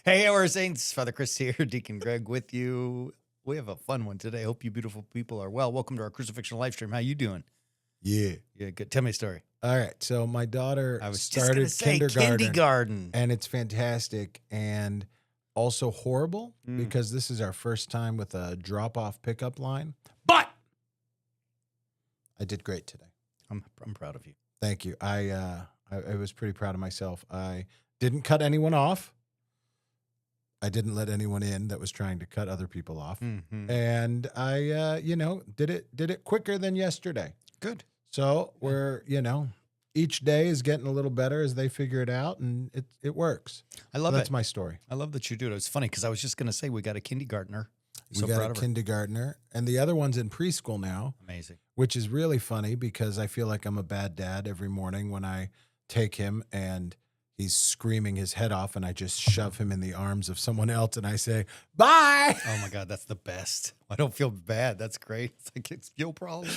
Hey, our saints, Father Chris here, Deacon Greg with you. We have a fun one today. Hope you beautiful people are well. Welcome to our crucifixion live stream. How you doing? Yeah. Yeah, good. Tell me a story. All right. So my daughter I was just gonna started say kindergarten, and it's fantastic and also horrible because this is our first time with a drop-off pickup line. But I did great today. I'm proud of you. Thank you. I was pretty proud of myself. I didn't cut anyone off. I didn't let anyone in that was trying to cut other people off. Mm-hmm. And I did it quicker than yesterday. Good. So we're, each day is getting a little better as they figure it out, and it works. I love That's it. my story. I love that you do it. It's funny because I was just gonna say we got a kindergartner. We got a kindergartner, and the other one's in preschool now. Amazing. Which is really funny because I feel like I'm a bad dad every morning when I take him and he's screaming his head off, and I just shove him in the arms of someone else, and I say, bye. Oh my God, that's the best. I don't feel bad. That's great. It's like it's your problem.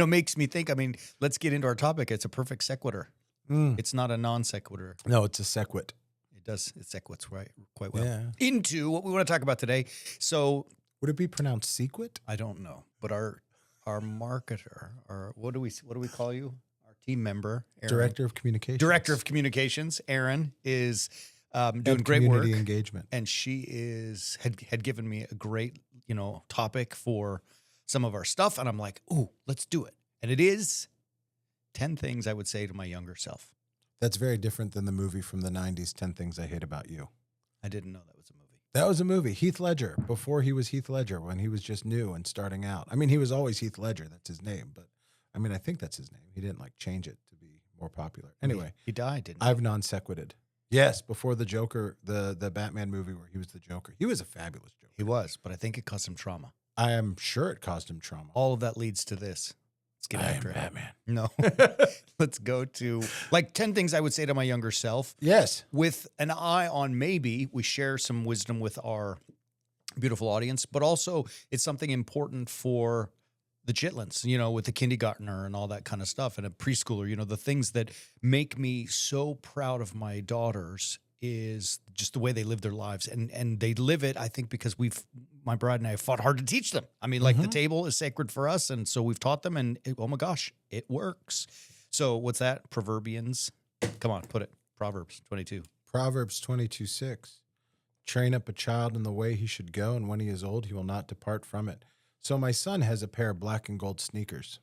Makes me think. I mean, let's get into our topic. It's a perfect sequitur. It's not a non sequitur. No, it's a sequit. It does. It sequits quite well. Yeah. Into what we want to talk about today. So Would it be pronounced sequit? I don't know, but our marketer, or what do we call you? Our team member, Aaron, Director of Communications. Director of Communications, Aaron is doing And great work. community engagement. And she had given me a great, topic for some of our stuff. And I'm like, ooh, let's do it. And it is 10 things I would say to my younger self. That's very different than the movie from the 90s, 10 Things I Hate About You. I didn't know that was a movie. That was a movie. Heath Ledger, before he was Heath Ledger, when he was just new and starting out. I mean, he was always Heath Ledger. That's his name. But, I mean, I think that's his name. He didn't, change it to be more popular. Anyway. He died, didn't he? I've non-sequited. Yes, before the Joker, the Batman movie where he was the Joker. He was a fabulous Joker. He was, but I think it caused him trauma. I am sure it caused him trauma. All of that leads to this. Let's get I after am it. Batman. No. Let's go to 10 things I would say to my younger self. Yes. With an eye on maybe we share some wisdom with our beautiful audience, but also it's something important for the chitlins, with the kindergartner and all that kind of stuff, and a preschooler. The things that make me so proud of my daughters is just the way they live their lives, and they live it, I think, because my bride and I have fought hard to teach them. I mean, the table is sacred for us, and so we've taught them, and oh my gosh, it works. So what's that? Proverbians. Come on, put it. Proverbs 22. Proverbs 22:6. Train up a child in the way he should go, and when he is old, he will not depart from it. So my son has a pair of black and gold sneakers,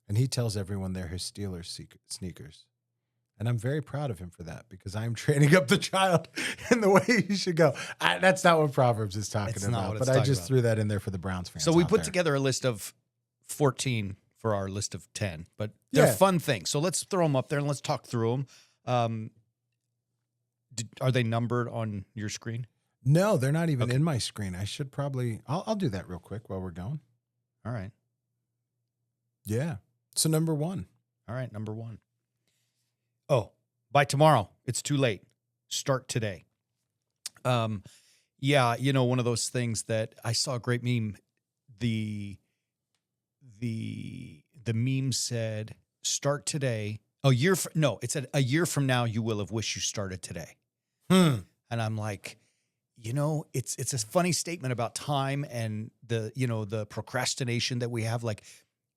and he tells everyone they're his Steelers sneakers. And I'm very proud of him for that because I'm training up the child in the way he should go. That's not what Proverbs is talking about, but I just threw that in there for the Browns fans. So we put together a list of 14 for our list of 10, but they're fun things. So let's throw them up there and let's talk through them. Are they numbered on your screen? No, they're not even in my screen. I should probably, I'll do that real quick while we're going. All right. Yeah. So number 1. All right. Number 1. Oh, by tomorrow, it's too late. Start today. Yeah, one of those things that I saw a great meme. The meme said, "Start today." It said a year from now you will have wished you started today. And I'm like, it's a funny statement about time and the procrastination that we have. Like,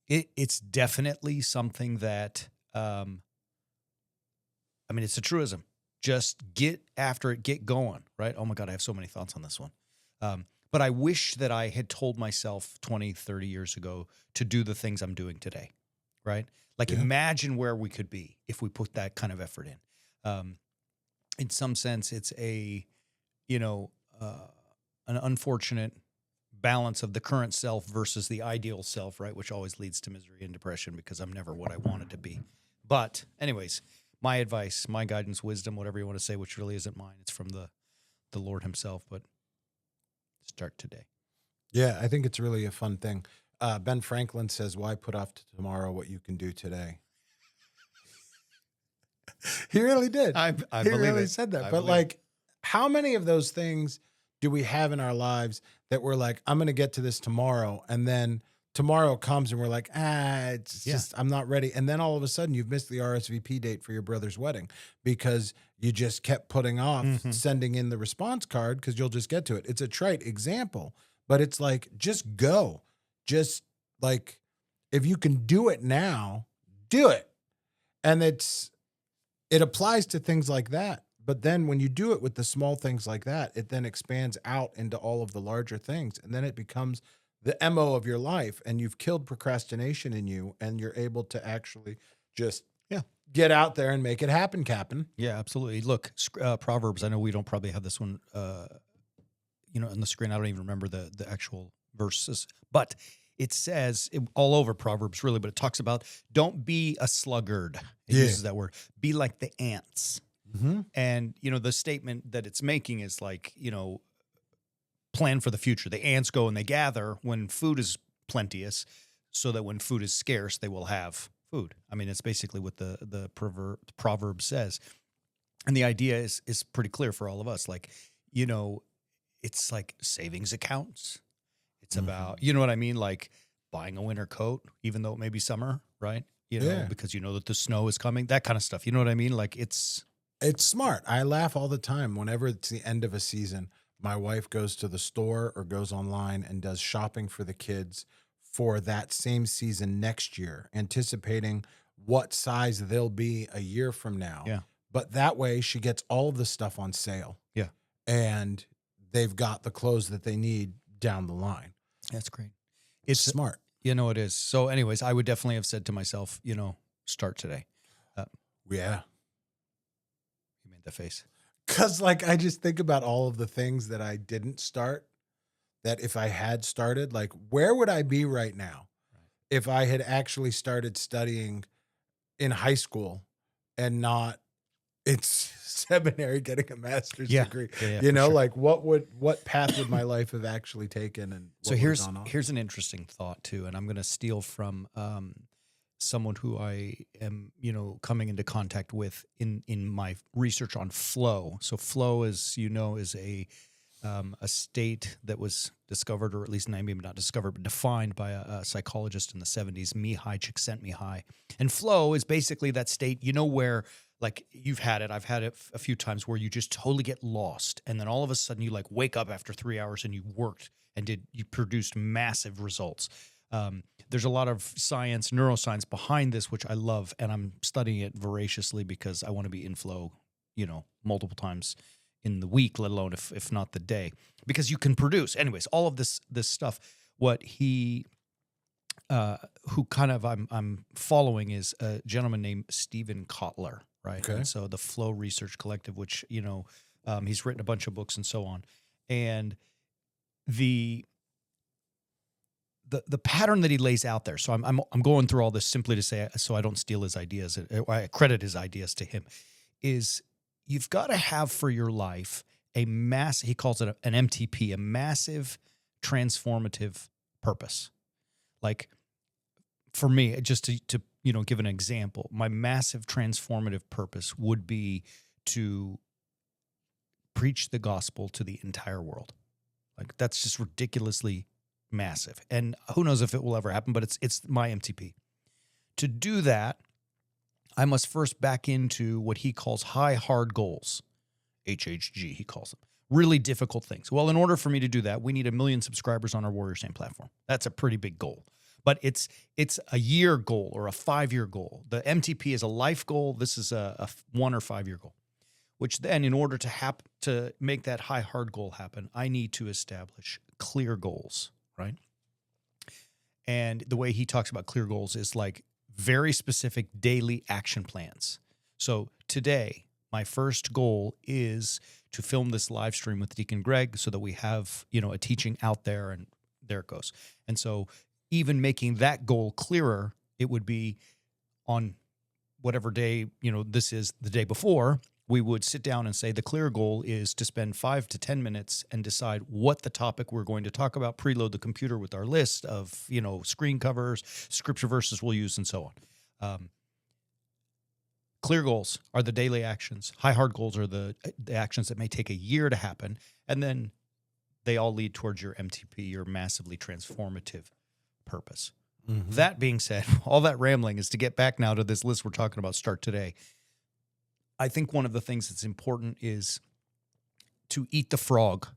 it's definitely something that. It's a truism. Just get after it, get going, right? Oh my God, I have so many thoughts on this one. But I wish that I had told myself 20, 30 years ago to do the things I'm doing today, right? Imagine where we could be if we put that kind of effort in. In some sense, it's an unfortunate balance of the current self versus the ideal self, right? Which always leads to misery and depression because I'm never what I wanted to be. But anyways, my advice, my guidance, wisdom, whatever you want to say, which really isn't mine. It's from the Lord himself, but start today. Yeah, I think it's really a fun thing. Ben Franklin says, why put off to tomorrow what you can do today? He really did. I he believe really it. said that. But how many of those things do we have in our lives that we're like, I'm going to get to this tomorrow, and then tomorrow comes and we're like, it's Yeah. just, I'm not ready. And then all of a sudden you've missed the RSVP date for your brother's wedding because you just kept putting off Mhm. sending in the response card because you'll just get to it. It's a trite example, but it's like, just go. Just like, if you can do it now, do it. And it applies to things like that. But then when you do it with the small things like that, it then expands out into all of the larger things. And then it becomes the MO of your life. And you've killed procrastination in you. And you're able to actually just Yeah. get out there and make it happen, Captain. Yeah, absolutely. Look, Proverbs. I know we don't probably have this one, on the screen. I don't even remember the actual verses, but it says all over Proverbs, really. But it talks about don't be a sluggard. It Yeah. uses that word. Be like the ants. Mm-hmm. And the statement that it's making is like, plan for the future. The ants go and they gather when food is plenteous, so that when food is scarce, they will have food. I mean, it's basically what the proverb says. And the idea is pretty clear for all of us. Like, it's like savings accounts. It's about, you know what I mean? Like buying a winter coat, even though it may be summer, right? Yeah. Because you know that the snow is coming, that kind of stuff. You know what I mean? Like it's smart. I laugh all the time whenever it's the end of a season. My wife goes to the store or goes online and does shopping for the kids for that same season next year, anticipating what size they'll be a year from now. Yeah. But that way she gets all of the stuff on sale. Yeah. And they've got the clothes that they need down the line. That's great. It's smart. It is. So anyways, I would definitely have said to myself, start today. Yeah. You made the face. Because, like, I just think about all of the things that I didn't start, that if I had started, like, where would I be right now if I had actually started studying in high school and not in seminary getting a master's degree? Yeah, You know, for sure. like, what path would my life have actually taken? And So here's an interesting thought too, and I'm going to steal from someone who I am, coming into contact with in my research on flow. So flow, as you know, is a state that was discovered, or at least maybe not discovered, but defined by a psychologist in the 70s, Mihai Csikszentmihalyi. And flow is basically that state, where like you've had it, I've had it a few times, where you just totally get lost, and then all of a sudden you like wake up after 3 hours and you worked and you produced massive results. There's a lot of science, neuroscience behind this, which I love, and I'm studying it voraciously because I want to be in flow, multiple times in the week, let alone if not the day, because you can produce. Anyways, all of this stuff. What he, who kind of I'm following, is a gentleman named Stephen Kotler, right? Okay. And so the Flow Research Collective, which he's written a bunch of books and so on, and the pattern that he lays out there. So I'm going through all this simply to say, so I don't steal his ideas, I credit his ideas to him, is you've got to have for your life a he calls it an MTP, a massive transformative purpose. Like for me, just to give an example, my massive transformative purpose would be to preach the gospel to the entire world. Like that's just ridiculously massive. And who knows if it will ever happen, but it's my MTP. To do that, I must first back into what he calls high hard goals. HHG, he calls them. Really difficult things. Well, in order for me to do that, we need 1 million subscribers on our Warrior Same platform. That's a pretty big goal. But it's a year goal or a 5-year goal. The MTP is a life goal. This is a 1 or 5 year goal. Which then, in order to make that high hard goal happen, I need to establish clear goals, right? And the way he talks about clear goals is like very specific daily action plans. So today, my first goal is to film this live stream with Deacon Greg so that we have, a teaching out there, and there it goes. And so even making that goal clearer, it would be on whatever day, this is the day before, we would sit down and say the clear goal is to spend 5 to 10 minutes and decide what the topic we're going to talk about, preload the computer with our list of, screen covers, scripture verses we'll use, and so on. Clear goals are the daily actions. High hard goals are the actions that may take a year to happen. And then they all lead towards your MTP, your massively transformative purpose. Mhm. That being said, all that rambling is to get back now to this list we're talking about, Start Today. I think one of the things that's important is to eat the frog.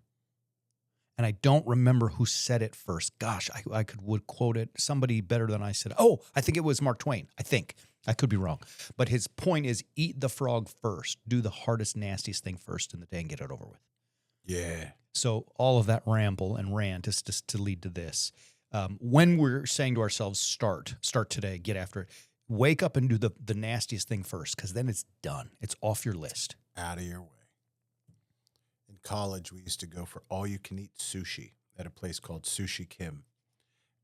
And I don't remember who said it first. Gosh, I would quote it. Somebody better than I said. Oh, I think it was Mark Twain. I think. I could be wrong. But his point is eat the frog first. Do the hardest, nastiest thing first in the day and get it over with. Yeah. So all of that ramble and rant is just to lead to this. When we're saying to ourselves, start today, get after it, wake up and do the nastiest thing first, because then it's done. It's off your list. Out of your way. In college, we used to go for all-you-can-eat sushi at a place called Sushi Kim.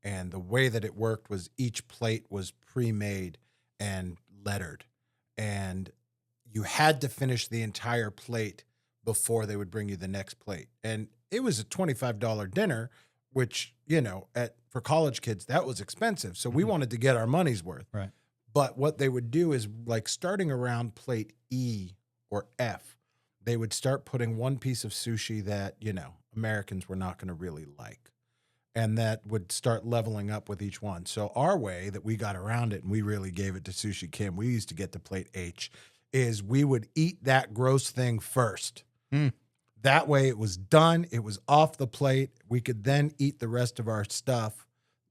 And the way that it worked was each plate was pre-made and lettered. And you had to finish the entire plate before they would bring you the next plate. And it was a $25 dinner, which, for college kids, that was expensive. So we wanted to get our money's worth. Right. But what they would do is, like, starting around plate E or F, they would start putting one piece of sushi that, Americans were not going to really like. And that would start leveling up with each one. So our way that we got around it, and we really gave it to Sushi Kim, we used to get to plate H, is we would eat that gross thing first. Mm. That way it was done. It was off the plate. We could then eat the rest of our stuff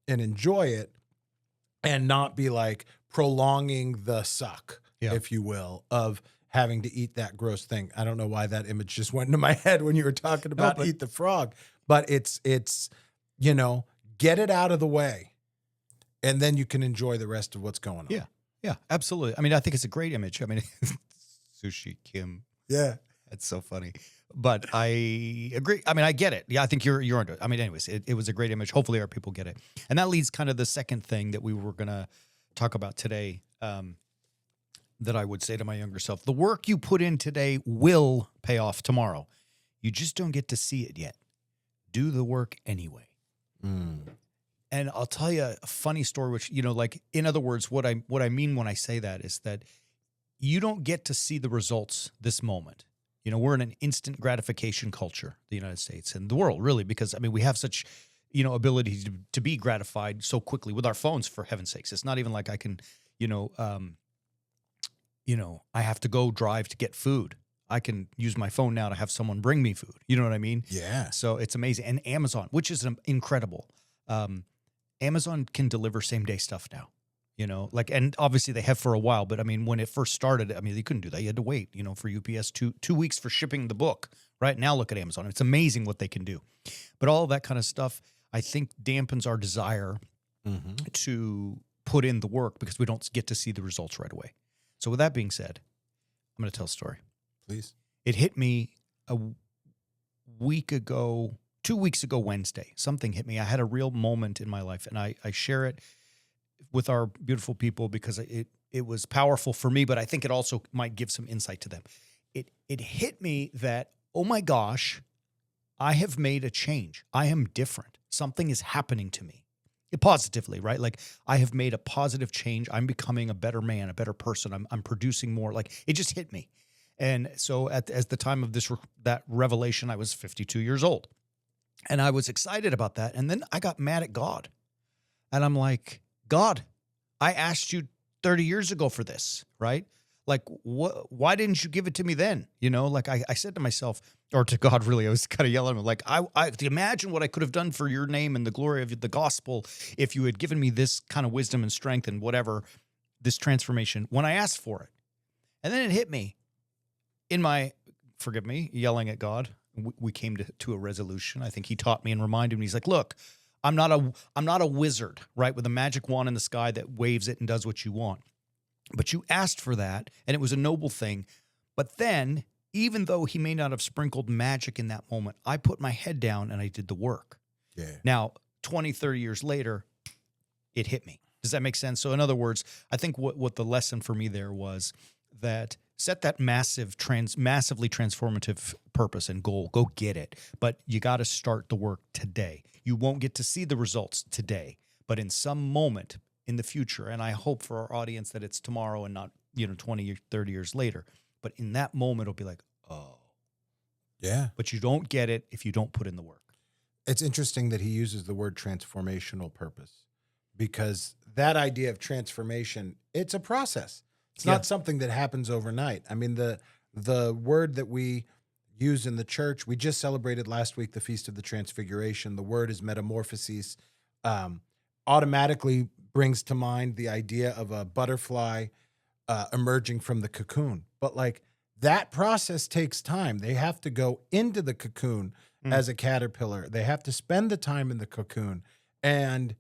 and enjoy it and not be like prolonging the suck, if you will, of having to eat that gross thing. I don't know why that image just went into my head when you were talking about eat the frog, but it's get it out of the way, and then you can enjoy the rest of what's going on. Yeah, absolutely. I mean, I think it's a great image. I mean, Sushi Kim. Yeah. That's so funny. But I agree. I mean, I get it. Yeah, I think you're into it. I mean, anyways, it was a great image. Hopefully our people get it. And that leads kind of the second thing that we were going to talk about today, that I would say to my younger self. The work you put in today will pay off tomorrow. You just don't get to see it yet. Do the work anyway. Mm. And I'll tell you a funny story, which, like, in other words, what I mean when I say that is that you don't get to see the results this moment. We're in an instant gratification culture, the United States and the world, really, because, I mean, we have such, ability to be gratified so quickly with our phones, for heaven's sakes. It's not even like I can, I have to go drive to get food. I can use my phone now to have someone bring me food. You know what I mean? Yeah. So it's amazing. And Amazon, which is incredible. Amazon can deliver same day stuff now. And obviously they have for a while, but I mean, when it first started, I mean, they couldn't do that. You had to wait, for UPS 2 weeks for shipping the book. Right now, look at Amazon. It's amazing what they can do. But all of that kind of stuff, I think, dampens our desire to put in the work because we don't get to see the results right away. So with that being said, I'm going to tell a story. Please. It hit me a week ago, 2 weeks ago Wednesday. Something hit me. I had a real moment in my life, and I share it with our beautiful people because it was powerful for me, but I think it also might give some insight to them. It hit me that, oh my gosh, I have made a change. I am different. Something is happening to me. Positively, right? Like, I have made a positive change. I'm becoming a better man, a better person. I'm producing more. Like, it just hit me. And so as the time of that revelation, I was 52 years old. And I was excited about that. And then I got mad at God. And I'm like, God, I asked you 30 years ago for this, right? Like, why didn't you give it to me then? Like I said to myself, or to God, really, I was kind of yelling at him, like, I imagine what I could have done for your name and the glory of the gospel if you had given me this kind of wisdom and strength and whatever, this transformation when I asked for it. And then it hit me in my, forgive me, yelling at God. We came to a resolution. I think he taught me and reminded me. He's like, look, I'm not a wizard, right, with a magic wand in the sky that waves it and does what you want. But you asked for that, and it was a noble thing. But then, even though he may not have sprinkled magic in that moment, I put my head down and I did the work. Yeah. Now, 20, 30 years later, it hit me. Does that make sense? So in other words, I think what the lesson for me there was that set that massively transformative purpose and goal. Go get it. But you got to start the work today. You won't get to see the results today, but in some moment in the future, and I hope for our audience that it's tomorrow and not 20 or 30 years later, but in that moment it'll be like, oh. Yeah. But you don't get it if you don't put in the work. It's interesting that he uses the word transformational purpose. because that idea of transformation, it's a process. It's Yeah. not something that happens overnight. I mean, the word that we use in the church, we just celebrated last week the Feast of the Transfiguration. The word is metamorphosis. Um, Automatically brings to mind the idea of a butterfly emerging from the cocoon. But like that process takes time. They have to go into the cocoon as a caterpillar. They have to spend the time in the cocoon, and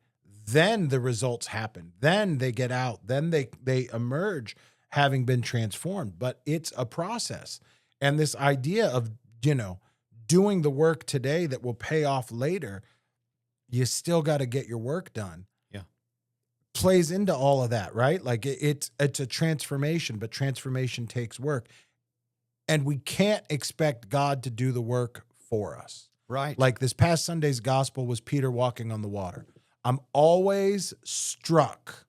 then the results happen. Then they get out. Then they emerge having been transformed. But it's a process. And this idea of, doing the work today that will pay off later, you still got to get your work done. Yeah. Plays into all of that, right? Like it's a transformation, but transformation takes work. And we can't expect God to do the work for us. Right. Like this past Sunday's gospel was Peter walking on the water. I'm always struck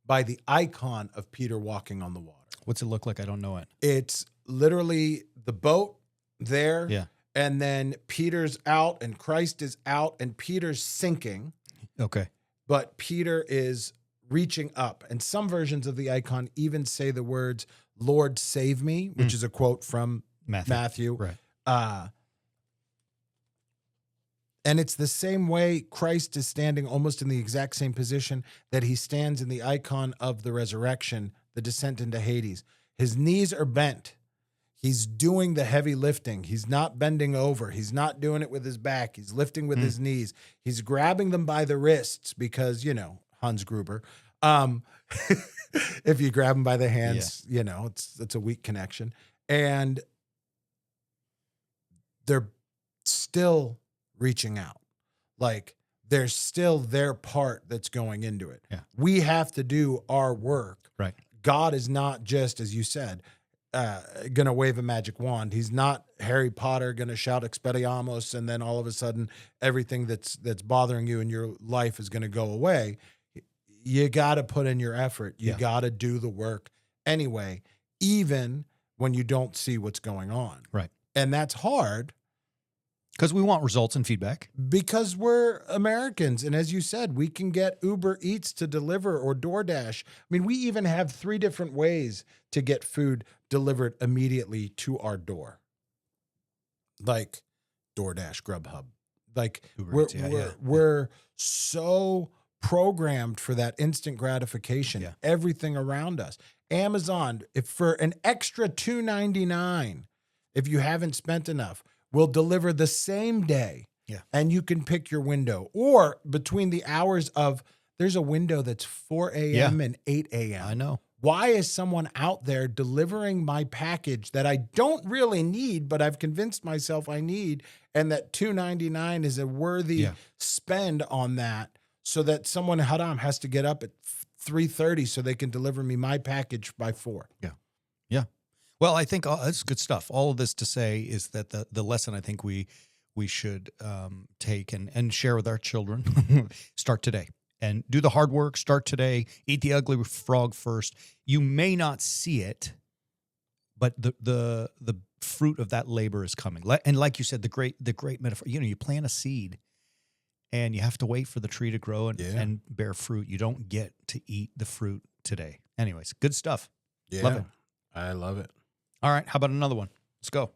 by the icon of Peter walking on the water. What's it look like? I don't know it. It's literally the boat there. Yeah. And then Peter's out and Christ is out and Peter's sinking, Okay. but Peter is reaching up. And some versions of the icon even say the words, "Lord, save me," which is a quote from Matthew. Right. And it's the same way Christ is standing almost in the exact same position that he stands in the icon of the resurrection, the descent into Hades. His knees are bent. He's doing the heavy lifting. He's not bending over. He's not doing it with his back. He's lifting with his knees. He's grabbing them by the wrists because, Hans Gruber. If you grab them by the hands, it's a weak connection. And they're still reaching out. Like there's still their part that's going into it. Yeah. We have to do our work. Right. God is not just, as you said, going to wave a magic wand. He's not Harry Potter going to shout Expelliarmus and then all of a sudden everything that's bothering you in your life is going to go away. You got to put in your effort. You got to do the work anyway, even when you don't see what's going on. Right. And that's hard. Because we want results and feedback. Because we're Americans. And as you said, we can get Uber Eats to deliver or DoorDash. I mean, we even have 3 different ways to get food delivered immediately to our door. Like DoorDash, Grubhub. Like Uber Eats, we're so programmed for that instant gratification. Yeah. Everything around us. Amazon, if for an extra $2.99, if you haven't spent enough, will deliver the same day. Yeah. And you can pick your window. Or between the hours of, there's a window that's 4 a.m. and 8 a.m. I know. Why is someone out there delivering my package that I don't really need, but I've convinced myself I need, and that $2.99 is a worthy spend on that, so that someone, Haram, has to get up at 3:30 so they can deliver me my package by 4? Yeah. Yeah. Well, I think that's good stuff. All of this to say is that the lesson I think we should take and share with our children, start today. And do the hard work, start today, eat the ugly frog first. You may not see it, but the fruit of that labor is coming. And like you said, the great metaphor, you plant a seed and you have to wait for the tree to grow and bear fruit. You don't get to eat the fruit today. Anyways, good stuff. Yeah. Love it. I love it. All right, how about another one? Let's go.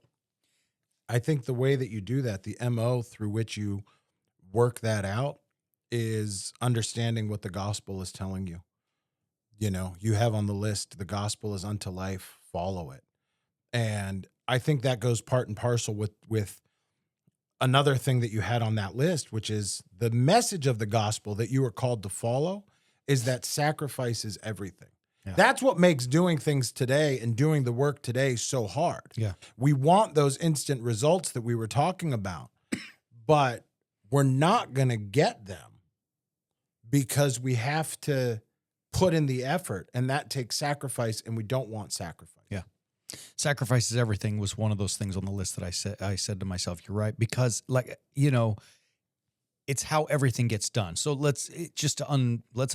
I think the way that you do that, the MO through which you work that out, is understanding what the gospel is telling you. You have on the list, the gospel is unto life, follow it. And I think that goes part and parcel with another thing that you had on that list, which is the message of the gospel that you are called to follow is that sacrifice is everything. Yeah. That's what makes doing things today and doing the work today so hard. Yeah. We want those instant results that we were talking about, but we're not going to get them because we have to put in the effort, and that takes sacrifice, and we don't want sacrifice. Yeah. Sacrifice is everything was one of those things on the list that I said to myself, you're right, because it's how everything gets done. So let's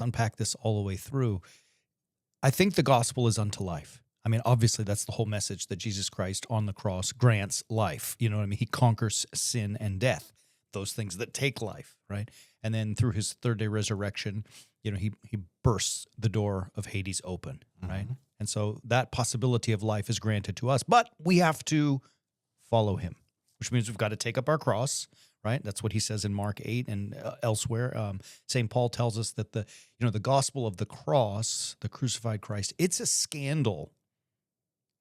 unpack this all the way through. I think the gospel is unto life. I mean, obviously that's the whole message, that Jesus Christ on the cross grants life. You know what I mean? He conquers sin and death. those things that take life, right? And then through his third day resurrection, he bursts the door of Hades open, right? Mhm. And so that possibility of life is granted to us, but we have to follow him, which means we've got to take up our cross, right? That's what he says in Mark 8 and elsewhere. St. Paul tells us that the gospel of the cross, the crucified Christ, it's a scandal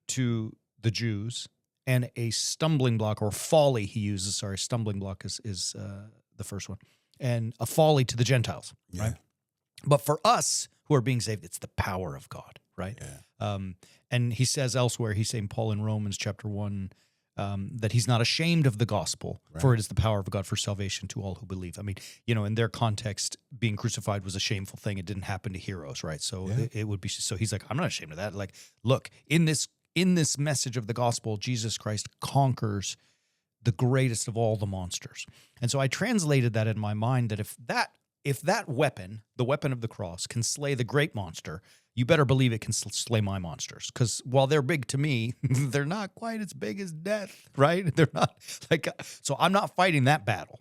to the Jews and a stumbling block, or folly he uses. Sorry, stumbling block is the first one, and a folly to the Gentiles, right? But for us who are being saved, it's the power of God, right? Yeah. And he says elsewhere, he's saying, Paul in Romans chapter 1, that he's not ashamed of the gospel, for it is the power of God for salvation to all who believe. I mean, in their context, being crucified was a shameful thing. It didn't happen to heroes, right? So it would be. So he's like, I'm not ashamed of that. Like, look, in this message of the gospel, Jesus Christ conquers the greatest of all the monsters. And so I translated that in my mind that if that weapon, the weapon of the cross, can slay the great monster, you better believe it can slay my monsters. Because while they're big to me, they're not quite as big as death, right? They're not like, so I'm not fighting that battle.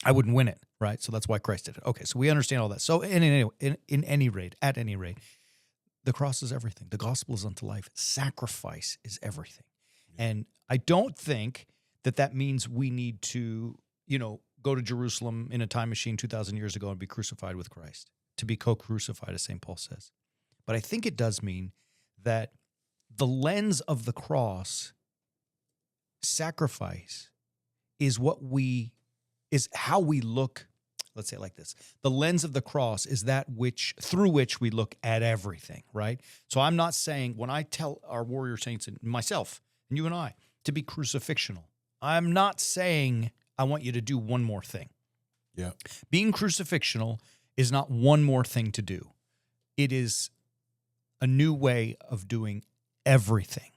I wouldn't win it, right? So that's why Christ did it. Okay, so we understand all that. So at any rate, the cross is everything. The gospel is unto life. Sacrifice is everything. And I don't think that means we need to, go to Jerusalem in a time machine 2,000 years ago and be crucified with Christ, to be co-crucified, as St. Paul says. But I think it does mean that the lens of the cross, sacrifice, is how we look. Let's say it like this. The lens of the cross is that through which we look at everything, right? So I'm not saying, when I tell our warrior saints and myself and you and I to be crucifixional, I'm not saying I want you to do one more thing. Yeah. Being crucifixional is not one more thing to do. It is a new way of doing everything.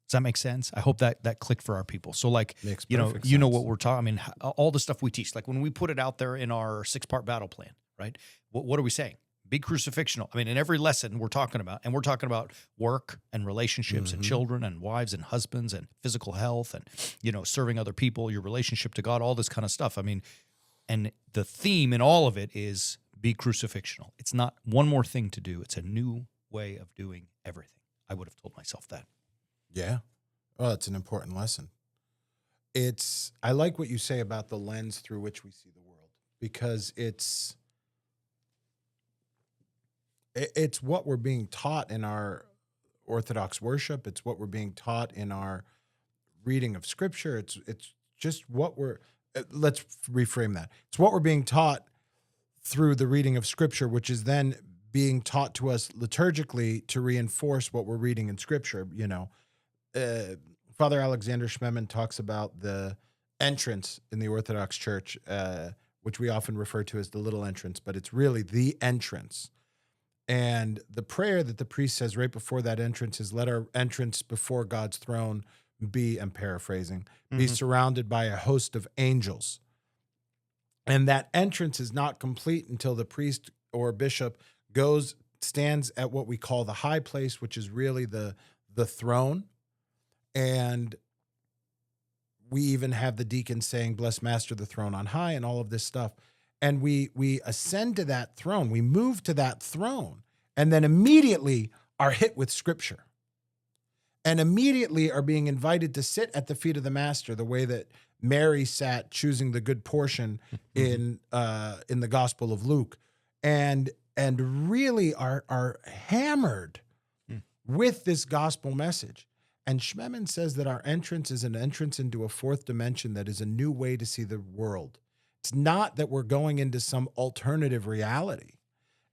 Does that make sense? I hope that clicked for our people. So like, Makes you know perfect sense. what we're talking, I mean, all the stuff we teach, like when we put it out there in our 6-part battle plan, right? What are we saying? Be crucifixional. I mean, in every lesson we're talking about work and relationships and children and wives and husbands and physical health and, serving other people, your relationship to God, all this kind of stuff. I mean, and the theme in all of it is be crucifixional. It's not one more thing to do. It's a new way of doing everything. I would have told myself that. Yeah. Well, it's an important lesson. I like what you say about the lens through which we see the world, because it's what we're being taught in our Orthodox worship. It's what we're being taught in our reading of Scripture. It's just what let's reframe that. It's what we're being taught through the reading of Scripture, which is then being taught to us liturgically to reinforce what we're reading in Scripture. Father Alexander Schmemann talks about the entrance in the Orthodox Church, which we often refer to as the little entrance, but it's really the entrance. And the prayer that the priest says right before that entrance is, let our entrance before God's throne be, I'm paraphrasing, be surrounded by a host of angels. And that entrance is not complete until the priest or bishop stands at what we call the high place, which is really the throne. And we even have the deacons saying, bless Master the throne on high, and all of this stuff. And we ascend to that throne. We move to that throne, and then immediately are hit with Scripture, and immediately are being invited to sit at the feet of the Master, the way that Mary sat choosing the good portion in the Gospel of Luke, and really are hammered with this gospel message. And Schmemann says that our entrance is an entrance into a fourth dimension that is a new way to see the world. It's not that we're going into some alternative reality.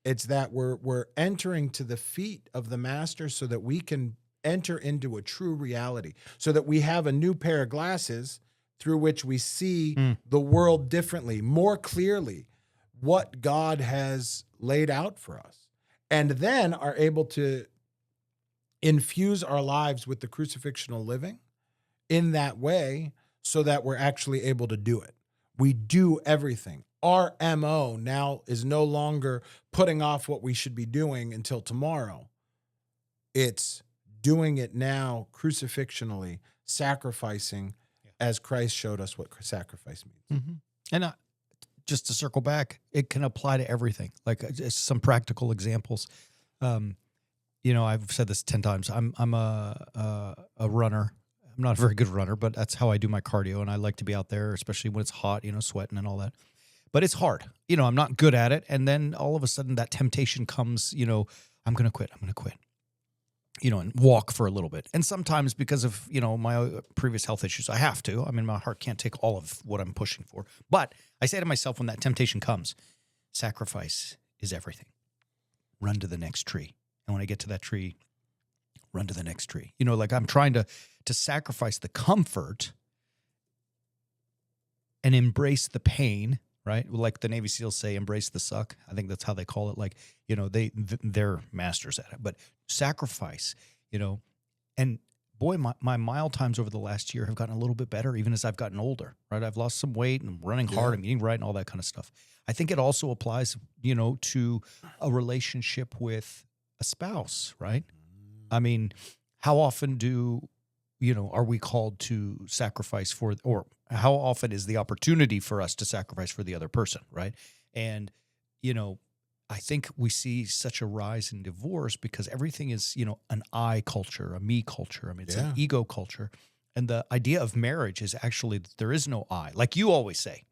It's that we're entering to the feet of the Master so that we can enter into a true reality, so that we have a new pair of glasses through which we see the world differently, more clearly, what God has laid out for us, and then are able to infuse our lives with the crucifixional living in that way, so that we're actually able to do it. We do everything. Our MO now is no longer putting off what we should be doing until tomorrow. It's doing it now, crucifixionally, sacrificing as Christ showed us what sacrifice means. And just to circle back, it can apply to everything. Like just some practical examples. I've said this 10 times. I'm a runner. I'm not a very good runner, but that's how I do my cardio. And I like to be out there, especially when it's hot, sweating and all that. But it's hard. I'm not good at it. And then all of a sudden that temptation comes, I'm going to quit. And walk for a little bit. And sometimes because of, my previous health issues, I have to. I mean, my heart can't take all of what I'm pushing for. But I say to myself when that temptation comes, sacrifice is everything. Run to the next tree. And when I get to that tree, run to the next tree. Like I'm trying to sacrifice the comfort and embrace the pain, right? Like the Navy SEALs say, embrace the suck. I think that's how they call it. Like, they're masters at it. But sacrifice, and boy, my mile times over the last year have gotten a little bit better, even as I've gotten older, right? I've lost some weight and I'm running hard, I'm eating right and all that kind of stuff. I think it also applies, to a relationship with a spouse, right? I mean, how often are we called to sacrifice for, or how often is the opportunity for us to sacrifice for the other person, right? And, I think we see such a rise in divorce because everything is, an I culture, a me culture. I mean, it's an ego culture. And the idea of marriage is actually that there is no I. Like you always say,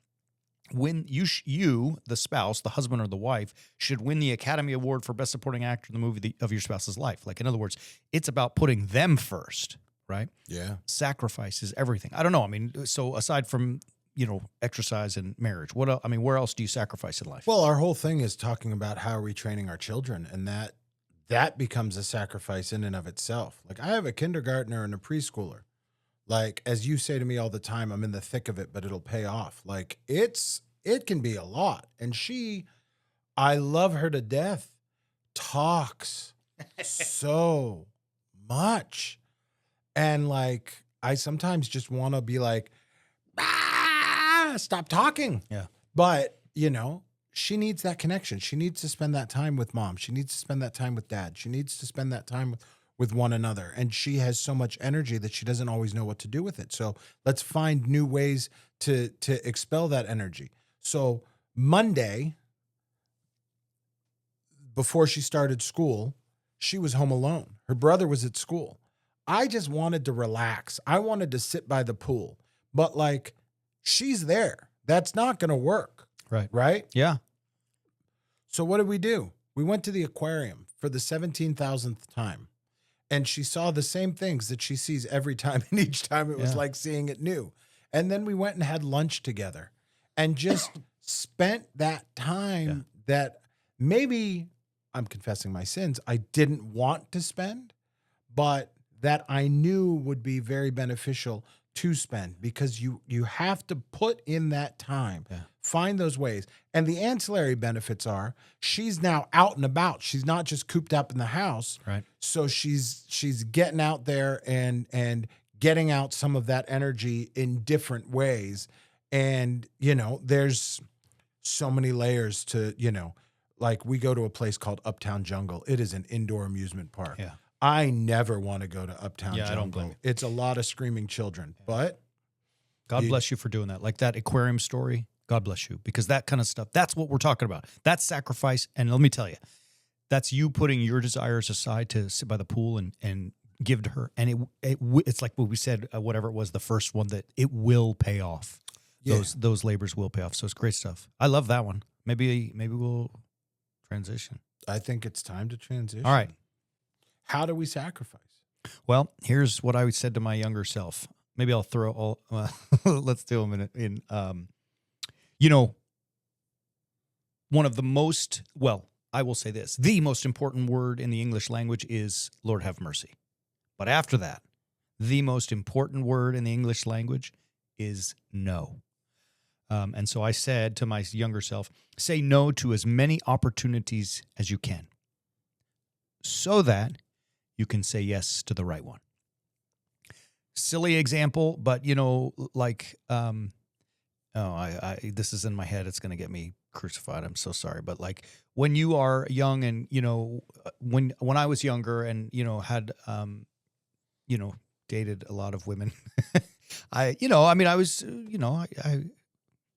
when you, the spouse, the husband or the wife, should win the Academy Award for Best Supporting Actor in the movie of your spouse's life. Like, in other words, it's about putting them first, right? Yeah. Sacrifice is everything. I don't know. I mean, so aside from, exercise and marriage, what else? I mean, where else do you sacrifice in life? Well, our whole thing is talking about how are we training our children, and that becomes a sacrifice in and of itself. Like I have a kindergartner and a preschooler. Like, as you say to me all the time, I'm in the thick of it, but it'll pay off. Like it can be a lot. And I love her to death, talks so much. And like, I sometimes just want to be like, stop talking. Yeah. But, she needs that connection. She needs to spend that time with mom. She needs to spend that time with dad. She needs to spend that time with one another. And she has so much energy that she doesn't always know what to do with it. So let's find new ways to expel that energy. So Monday, before she started school, she was home alone. Her brother was at school. I just wanted to relax. I wanted to sit by the pool. But like, she's there. That's not going to work. Right. Right? Yeah. So what did we do? We went to the aquarium for the 17,000th time. And she saw the same things that she sees every time. And each time it was like seeing it new. And then we went and had lunch together and just spent that time that maybe, I'm confessing my sins, I didn't want to spend, but that I knew would be very beneficial to spend, because you have to put in that time, find those ways. And the ancillary benefits are she's now out and about. She's not just cooped up in the house. Right. So she's getting out there and getting out some of that energy in different ways. And, there's so many layers to, like we go to a place called Uptown Jungle. It is an indoor amusement park. Yeah. I never want to go to Uptown Jungle. I don't blame you. It's a lot of screaming children, but God bless you for doing that. Like that aquarium story, God bless you, because that kind of stuff, that's what we're talking about. That's sacrifice. And let me tell you, that's you putting your desires aside to sit by the pool and give to her. And it's like what we said, whatever it was, the first one, that it will pay off. Yeah. Those labors will pay off. So it's great stuff. I love that one. Maybe we'll transition. I think it's time to transition. All right. How do we sacrifice? Well, here's what I said to my younger self. Maybe I'll throw all. Let's do them in. One of the most. Well, I will say this: the most important word in the English language is "Lord have mercy." But after that, the most important word in the English language is no. And so I said to my younger self, say no to as many opportunities as you can, so that you can say yes to the right one. Silly example, but this is in my head. It's going to get me crucified. I'm so sorry. But like when you are young and, when I was younger and, had, dated a lot of women, I was,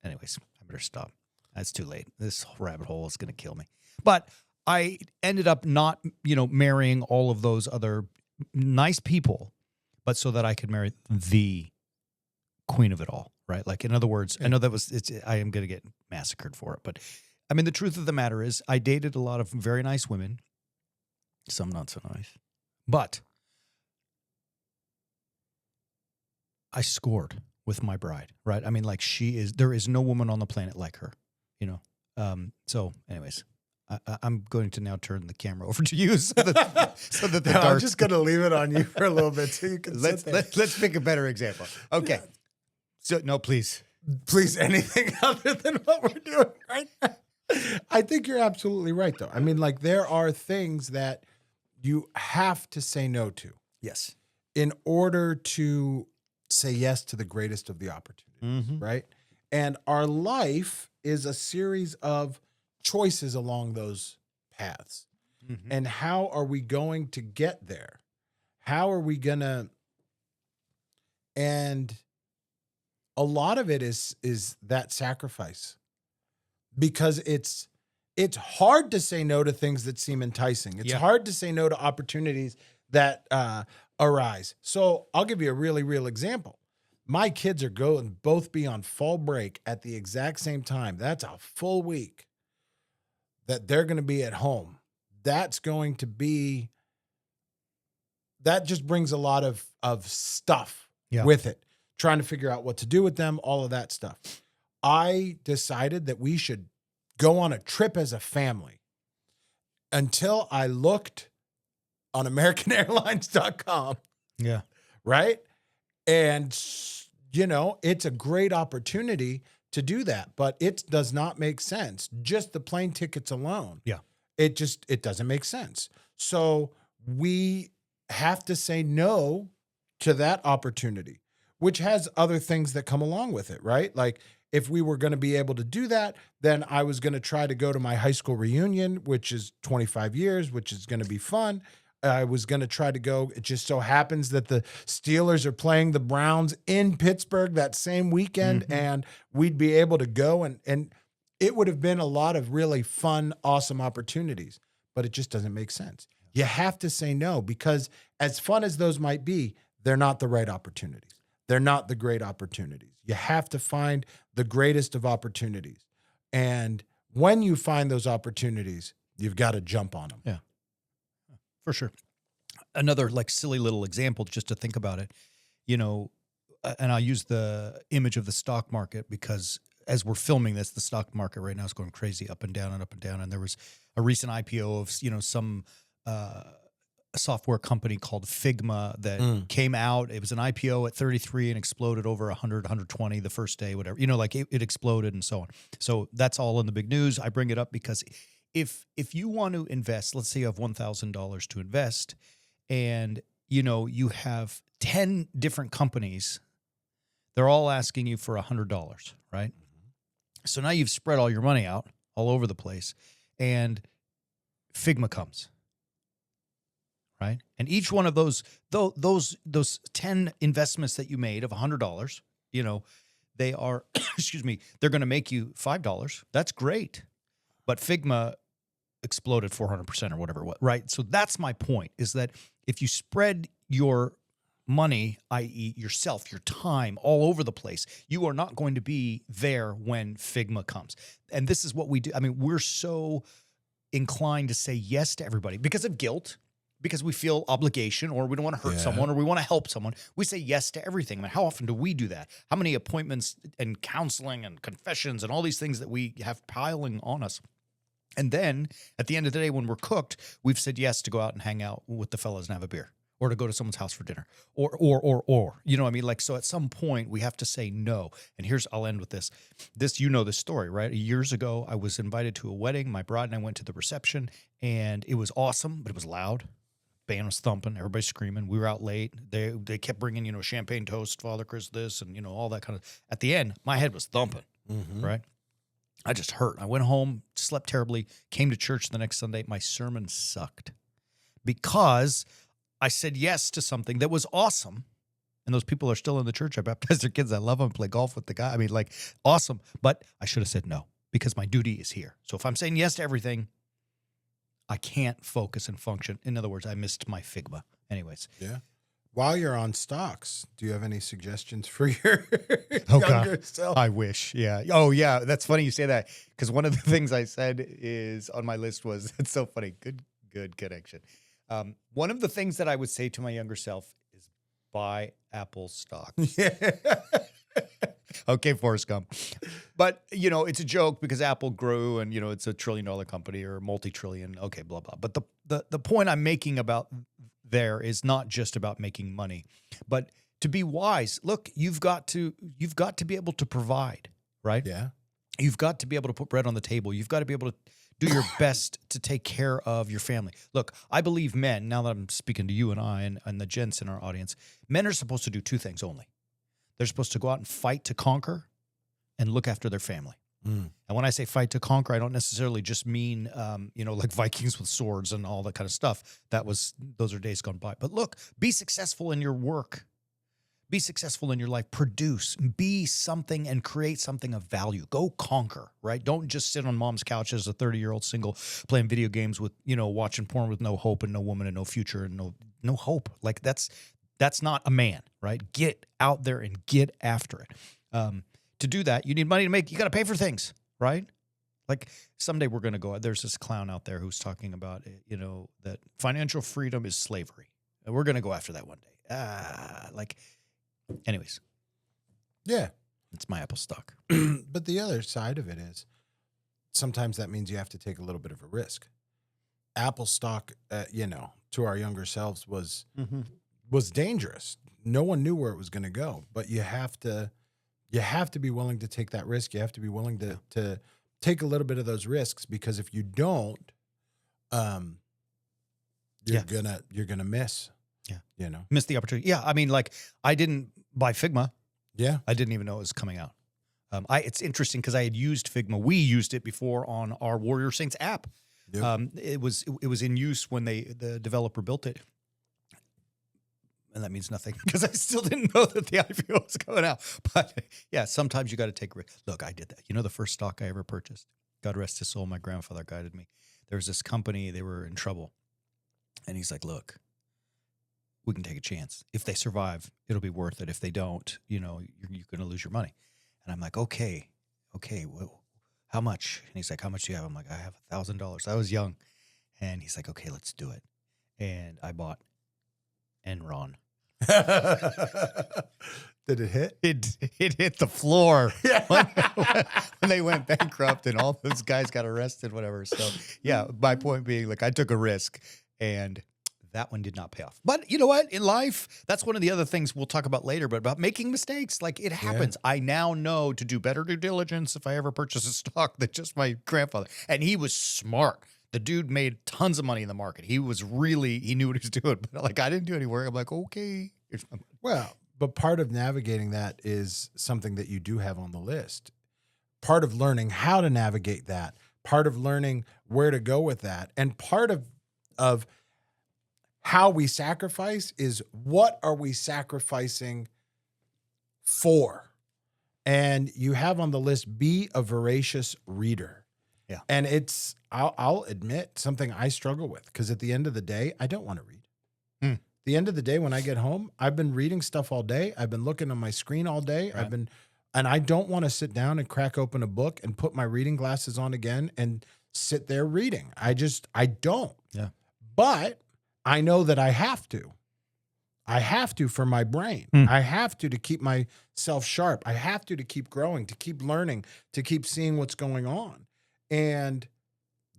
anyways, I better stop. It's too late. This rabbit hole is going to kill me. But I ended up not, marrying all of those other nice people, but so that I could marry the queen of it all, right? Like, in other words, I know I am going to get massacred for it, but I mean, the truth of the matter is I dated a lot of very nice women, some not so nice, but I scored with my bride, right? I mean, like, there is no woman on the planet like her, So anyways, I'm going to now turn the camera over to you so that the I'm just going to leave it on you for a little bit so you can let's pick a better example. Okay. So no, please anything other than what we're doing right now. I think you're absolutely right, though. I mean, like, there are things that you have to say no to. Yes. In order to say yes to the greatest of the opportunities, right? And our life is a series of choices along those paths. And how are we going to get there? How are we going to... And a lot of it is that sacrifice. Because it's hard to say no to things that seem enticing. It's hard to say no to opportunities that arise. So I'll give you a really real example. My kids are going to both be on fall break at the exact same time. That's a full week that they're going to be at home. That just brings a lot of stuff with it. Trying to figure out what to do with them, all of that stuff. I decided that we should go on a trip as a family until I looked on AmericanAirlines.com. Yeah. Right? And, it's a great opportunity to do that, but it does not make sense. Just the plane tickets alone. Yeah. It doesn't make sense. So we have to say no to that opportunity, which has other things that come along with it, right? Like, if we were going to be able to do that, then I was going to try to go to my high school reunion, which is 25 years, which is going to be fun. I was going to try to go. It just so happens that the Steelers are playing the Browns in Pittsburgh that same weekend, and we'd be able to go, and it would have been a lot of really fun, awesome opportunities, but it just doesn't make sense. You have to say no, because as fun as those might be, they're not the right opportunities. They're not the great opportunities. You have to find the greatest of opportunities. And when you find those opportunities, you've got to jump on them. Yeah, for sure. Another silly little example, just to think about it, and I'll use the image of the stock market because as we're filming this, the stock market right now is going crazy up and down and up and down. And there was a recent IPO of, some a software company called Figma that came out. It was an IPO at 33 and exploded over 100, 120 the first day, whatever, it exploded and so on. So that's all in the big news. I bring it up because if you want to invest, let's say you have $1,000 to invest and, you have 10 different companies, they're all asking you for $100, right? So now you've spread all your money out all over the place and Figma comes. Right. And each one of those 10 investments that you made of $100, they are, they're going to make you $5. That's great. But Figma exploded 400% or whatever it was. Right. So that's my point, is that if you spread your money, i.e. yourself, your time all over the place, you are not going to be there when Figma comes. And this is what we do. I mean, we're so inclined to say yes to everybody because of guilt. Because we feel obligation, or we don't want to hurt someone, or we want to help someone. We say yes to everything. I mean, how often do we do that? How many appointments and counseling and confessions and all these things that we have piling on us? And then at the end of the day, when we're cooked, we've said yes to go out and hang out with the fellas and have a beer, or to go to someone's house for dinner, or, you know what I mean? So at some point we have to say no. And I'll end with this. This story, right? Years ago, I was invited to a wedding. My bride and I went to the reception, and it was awesome, but it was loud. Band was thumping, everybody screaming. We were out late. They kept bringing, champagne toast, Father Chris this, and, all that kind of. At the end, my head was thumping, right? I just hurt. I went home, slept terribly, came to church the next Sunday. My sermon sucked because I said yes to something that was awesome, and those people are still in the church. I baptize their kids. I love them. Play golf with the guy. I mean, like, awesome. But I should have said no because my duty is here. So if I'm saying yes to everything, I can't focus and function. In other words, I missed my Figma. Anyways. Yeah. While you're on stocks, do you have any suggestions for your Oh, God. younger self? I wish. Yeah. Oh, yeah. That's funny you say that because one of the things I said is on my list was, it's so funny. Good connection. One of the things that I would say to my younger self is buy Apple stock. Yeah. Okay, Forrest Gump. But, it's a joke because Apple grew and, it's a $1 trillion company or multi-trillion. Okay, blah, blah. But the point I'm making about there is not just about making money, but to be wise. Look, you've got to be able to provide, right? Yeah. You've got to be able to put bread on the table. You've got to be able to do your best to take care of your family. Look, I believe men, now that I'm speaking to you and I and the gents in our audience, men are supposed to do two things only. They're supposed to go out and fight to conquer and look after their family. And when I say fight to conquer, I don't necessarily just mean, like Vikings with swords and all that kind of stuff. Those are days gone by. But look, be successful in your work. Be successful in your life. Produce. Be something and create something of value. Go conquer, right? Don't just sit on mom's couch as a 30-year-old single playing video games with, watching porn with no hope and no woman and no future and no hope. Like that's not a man, right? Get out there and get after it. To do that, you need money you got to pay for things, right? Like someday we're going to go, there's this clown out there who's talking about, that financial freedom is slavery. And we're going to go after that one day. Anyways. Yeah. It's my Apple stock. But the other side of it is sometimes that means you have to take a little bit of a risk. Apple stock, to our younger selves was dangerous. No one knew where it was going to go, but you have to be willing to take that risk. You have to be willing to take a little bit of those risks, because if you don't, you're gonna miss. Yeah. Miss the opportunity. Yeah. I mean, like I didn't buy Figma. Yeah. I didn't even know it was coming out. It's interesting because I had used Figma. We used it before on our Warrior Saints app. Yep. It was in use when the developer built it. And that means nothing because I still didn't know that the IPO was coming out. But yeah, sometimes you got to take risk. Look, I did that. The first stock I ever purchased, God rest his soul, my grandfather guided me. There was this company, they were in trouble. And he's like, look, we can take a chance. If they survive, it'll be worth it. If they don't, you're going to lose your money. And I'm like, okay, well, how much? And he's like, how much do you have? I'm like, I have $1,000. I was young. And he's like, okay, let's do it. And I bought Enron. Did it hit? It hit the floor when they went bankrupt and all those guys got arrested, whatever. So yeah, my point being, like, I took a risk and that one did not pay off. But you know what? In life, that's one of the other things we'll talk about later, but about making mistakes. Like, it happens. Yeah. I now know to do better due diligence if I ever purchase a stock than just my grandfather. And he was smart. The dude made tons of money in the market. He knew what he was doing. But like, I didn't do any work. I'm like, okay. Well, but part of navigating that is something that you do have on the list. Part of learning how to navigate that, part of learning where to go with that, and part of how we sacrifice is what are we sacrificing for? And you have on the list, be a voracious reader. Yeah. And it's, I'll admit, something I struggle with, because at the end of the day, I don't want to read. The end of the day, when I get home, I've been reading stuff all day. I've been looking on my screen all day. Right. And I don't want to sit down and crack open a book and put my reading glasses on again and sit there reading. I don't. Yeah. But I know that I have to. I have to for my brain. I have to keep myself sharp. I have to keep growing, to keep learning, to keep seeing what's going on. And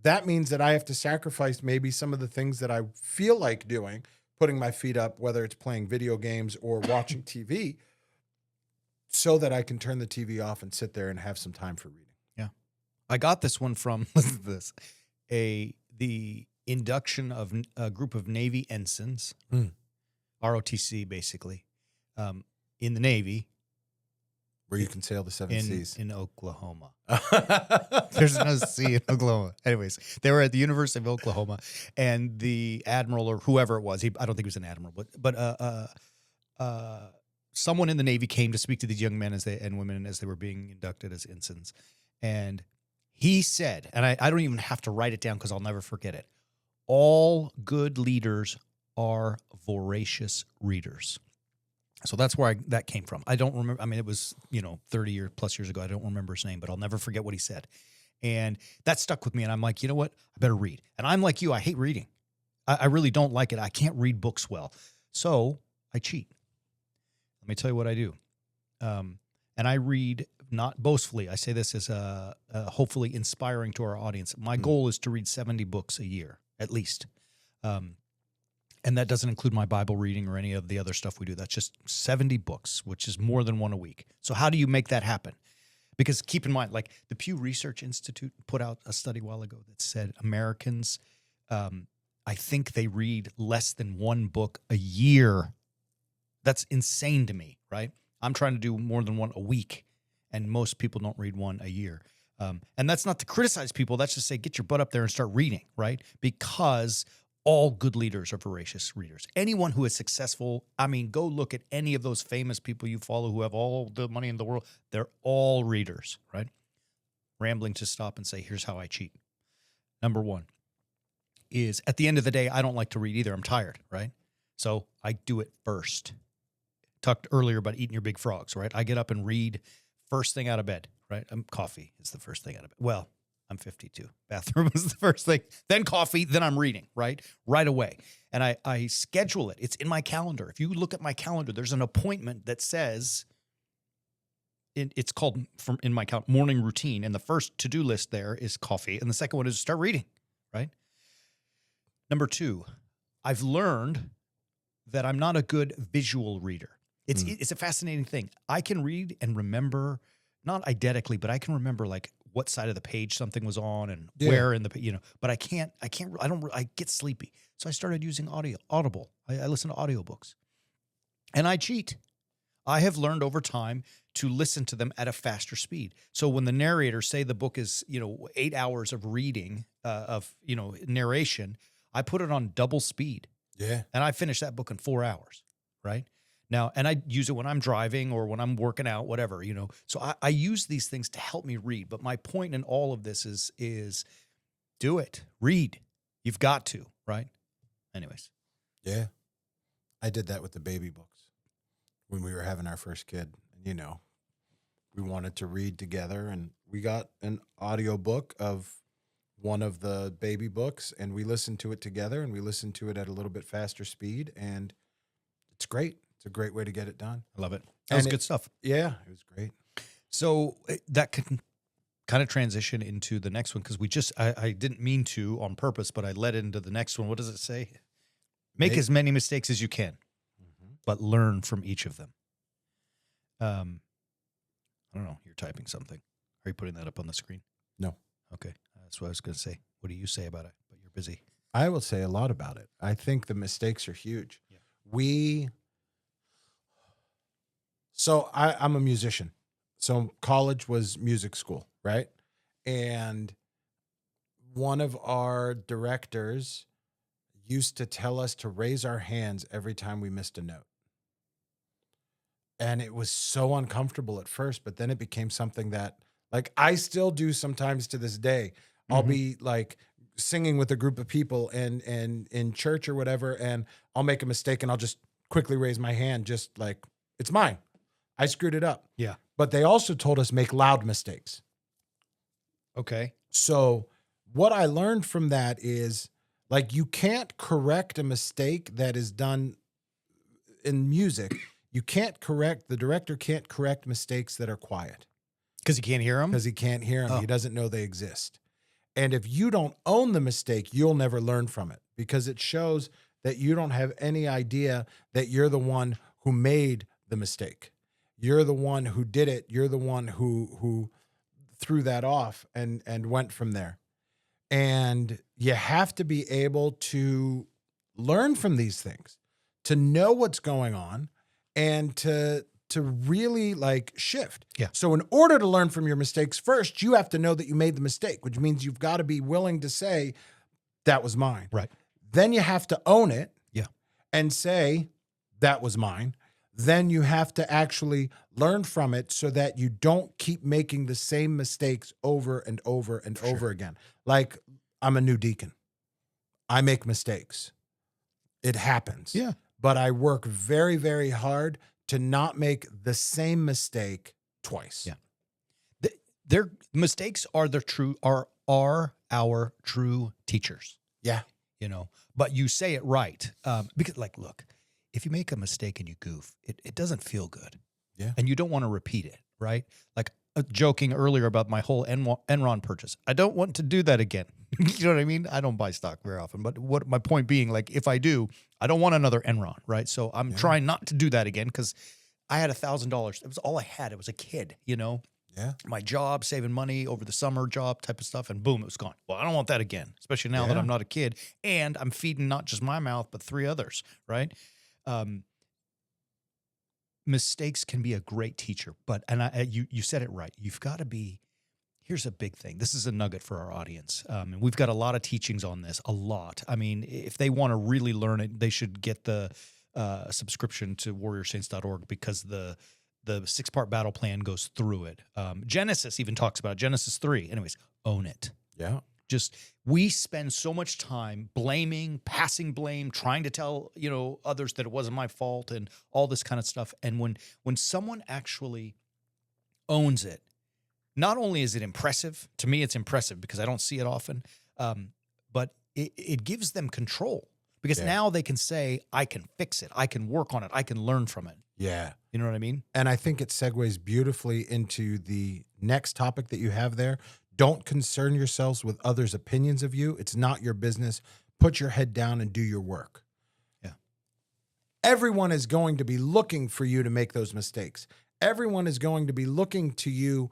that means that I have to sacrifice maybe some of the things that I feel like doing, putting my feet up, whether it's playing video games or watching TV, so that I can turn the TV off and sit there and have some time for reading. Yeah. I got this one from, listen to this, the induction of a group of Navy ensigns, ROTC basically, in the Navy. Where you can sail the seven seas. In Oklahoma. There's no sea in Oklahoma. Anyways, they were at the University of Oklahoma, and the admiral or whoever it was, I don't think he was an admiral, but someone in the Navy came to speak to these young men and women as they were being inducted as ensigns. And he said, and I don't even have to write it down because I'll never forget it. All good leaders are voracious readers. So that's where that came from. I don't remember. I mean, it was, 30 or plus years ago. I don't remember his name, but I'll never forget what he said. And that stuck with me. And I'm like, you know what? I better read. And I'm like you. I hate reading. I really don't like it. I can't read books well. So I cheat. Let me tell you what I do. And I read not boastfully. I say this as hopefully inspiring to our audience. My goal is to read 70 books a year, at least. And that doesn't include my Bible reading or any of the other stuff we do. That's just 70 books, which is more than one a week. So how do you make that happen? Because keep in mind, like the Pew Research Institute put out a study a while ago that said Americans, I think they read less than one book a year. That's insane to me, right? I'm trying to do more than one a week, and most people don't read one a year. And that's not to criticize people. That's just say, get your butt up there and start reading, right? Because all good leaders are voracious readers. Anyone who is successful, go look at any of those famous people you follow who have all the money in the world. They're all readers, right? Rambling to stop and say, here's how I cheat. Number one is at the end of the day, I don't like to read either. I'm tired, right? So I do it first. Talked earlier about eating your big frogs, right? I get up and read first thing out of bed, right? Coffee is the first thing out of bed. Well, I'm 52. Bathroom is the first thing. Then coffee, then I'm reading, right? Right away. And I schedule it. It's in my calendar. If you look at my calendar, there's an appointment that says, it's called in my morning routine. And the first to-do list there is coffee. And the second one is start reading, right? Number two, I've learned that I'm not a good visual reader. It's a fascinating thing. I can read and remember, not eidetically, but I can remember like what side of the page something was on and where in the, but I get sleepy. So I started using Audible. I listen to audiobooks and I cheat. I have learned over time to listen to them at a faster speed. So when the narrator, say the book is, 8 hours of reading, narration, I put it on double speed. Yeah. And I finish that book in 4 hours, right? Now, and I use it when I'm driving or when I'm working out, whatever, So I use these things to help me read. But my point in all of this is do it. Read. You've got to, right? Anyways. Yeah. I did that with the baby books when we were having our first kid. And, we wanted to read together, and we got an audio book of one of the baby books, and we listened to it together, and we listened to it at a little bit faster speed, and it's great. It's a great way to get it done. I love it. That was good stuff. Yeah, it was great. So that can kind of transition into the next one because I didn't mean to on purpose, but I led into the next one. What does it say? Make as many mistakes as you can, but learn from each of them. I don't know. You're typing something. Are you putting that up on the screen? No. Okay. That's what I was going to say. What do you say about it? But you're busy. I will say a lot about it. I think the mistakes are huge. Yeah. So I'm a musician. So college was music school, right? And one of our directors used to tell us to raise our hands every time we missed a note. And it was so uncomfortable at first, but then it became something that, like, I still do sometimes to this day. I'll be like singing with a group of people and in church or whatever, and I'll make a mistake and I'll just quickly raise my hand, just like, it's mine. I screwed it up. Yeah. But they also told us make loud mistakes. Okay. So what I learned from that is, like, you can't correct a mistake that is done in music. The director can't correct mistakes that are quiet. Because he can't hear them? Because he can't hear them. Oh. He doesn't know they exist. And if you don't own the mistake, you'll never learn from it, because it shows that you don't have any idea that you're the one who made the mistake. You're the one who did it. You're the one who threw that off and went from there. And you have to be able to learn from these things, to know what's going on, and to really, like, shift. Yeah. So in order to learn from your mistakes, first, you have to know that you made the mistake, which means you've got to be willing to say, that was mine. Right. Then you have to own it. Yeah. And say, that was mine. then you have to actually learn from it so that you don't keep making the same mistakes over and over and over again. Like, I'm a new deacon. I make mistakes. It happens. Yeah. But I work very, very hard to not make the same mistake twice. Yeah. Their mistakes are are our true teachers. Yeah. You know, but you say it right. Because, like, look, if you make a mistake and you goof, it doesn't feel good. Yeah. And you don't want to repeat it, right? Like, joking earlier about my whole Enron purchase. I don't want to do that again. You know what I mean? I don't buy stock very often, but what my point being, like, if I do, I don't want another Enron, right? So I'm trying not to do that again, because I had $1,000. It was all I had. It was a kid, you know? Yeah. My job, saving money over the summer job type of stuff, and boom, it was gone. Well, I don't want that again, especially now that Yeah. I'm not a kid and I'm feeding not just my mouth, but 3 others, right? Mistakes can be a great teacher, but you said it right. You've got to be. Here's a big thing. This is a nugget for our audience, and we've got a lot of teachings on this. A lot. I mean, if they want to really learn it, they should get the subscription to warriorsaints.org, because the 6-part battle plan goes through it. Genesis even talks about it. Genesis 3. Anyways, own it. Yeah. Just, we spend so much time blaming, passing blame, trying to tell, others that it wasn't my fault and all this kind of stuff. And when someone actually owns it, not only is it impressive, to me it's impressive because I don't see it often, but it gives them control, because now they can say, I can fix it, I can work on it, I can learn from it. Yeah. You know what I mean? And I think it segues beautifully into the next topic that you have there. Don't concern yourselves with others' opinions of you. It's not your business. Put your head down and do your work. Yeah. Everyone is going to be looking for you to make those mistakes. Everyone is going to be looking to you,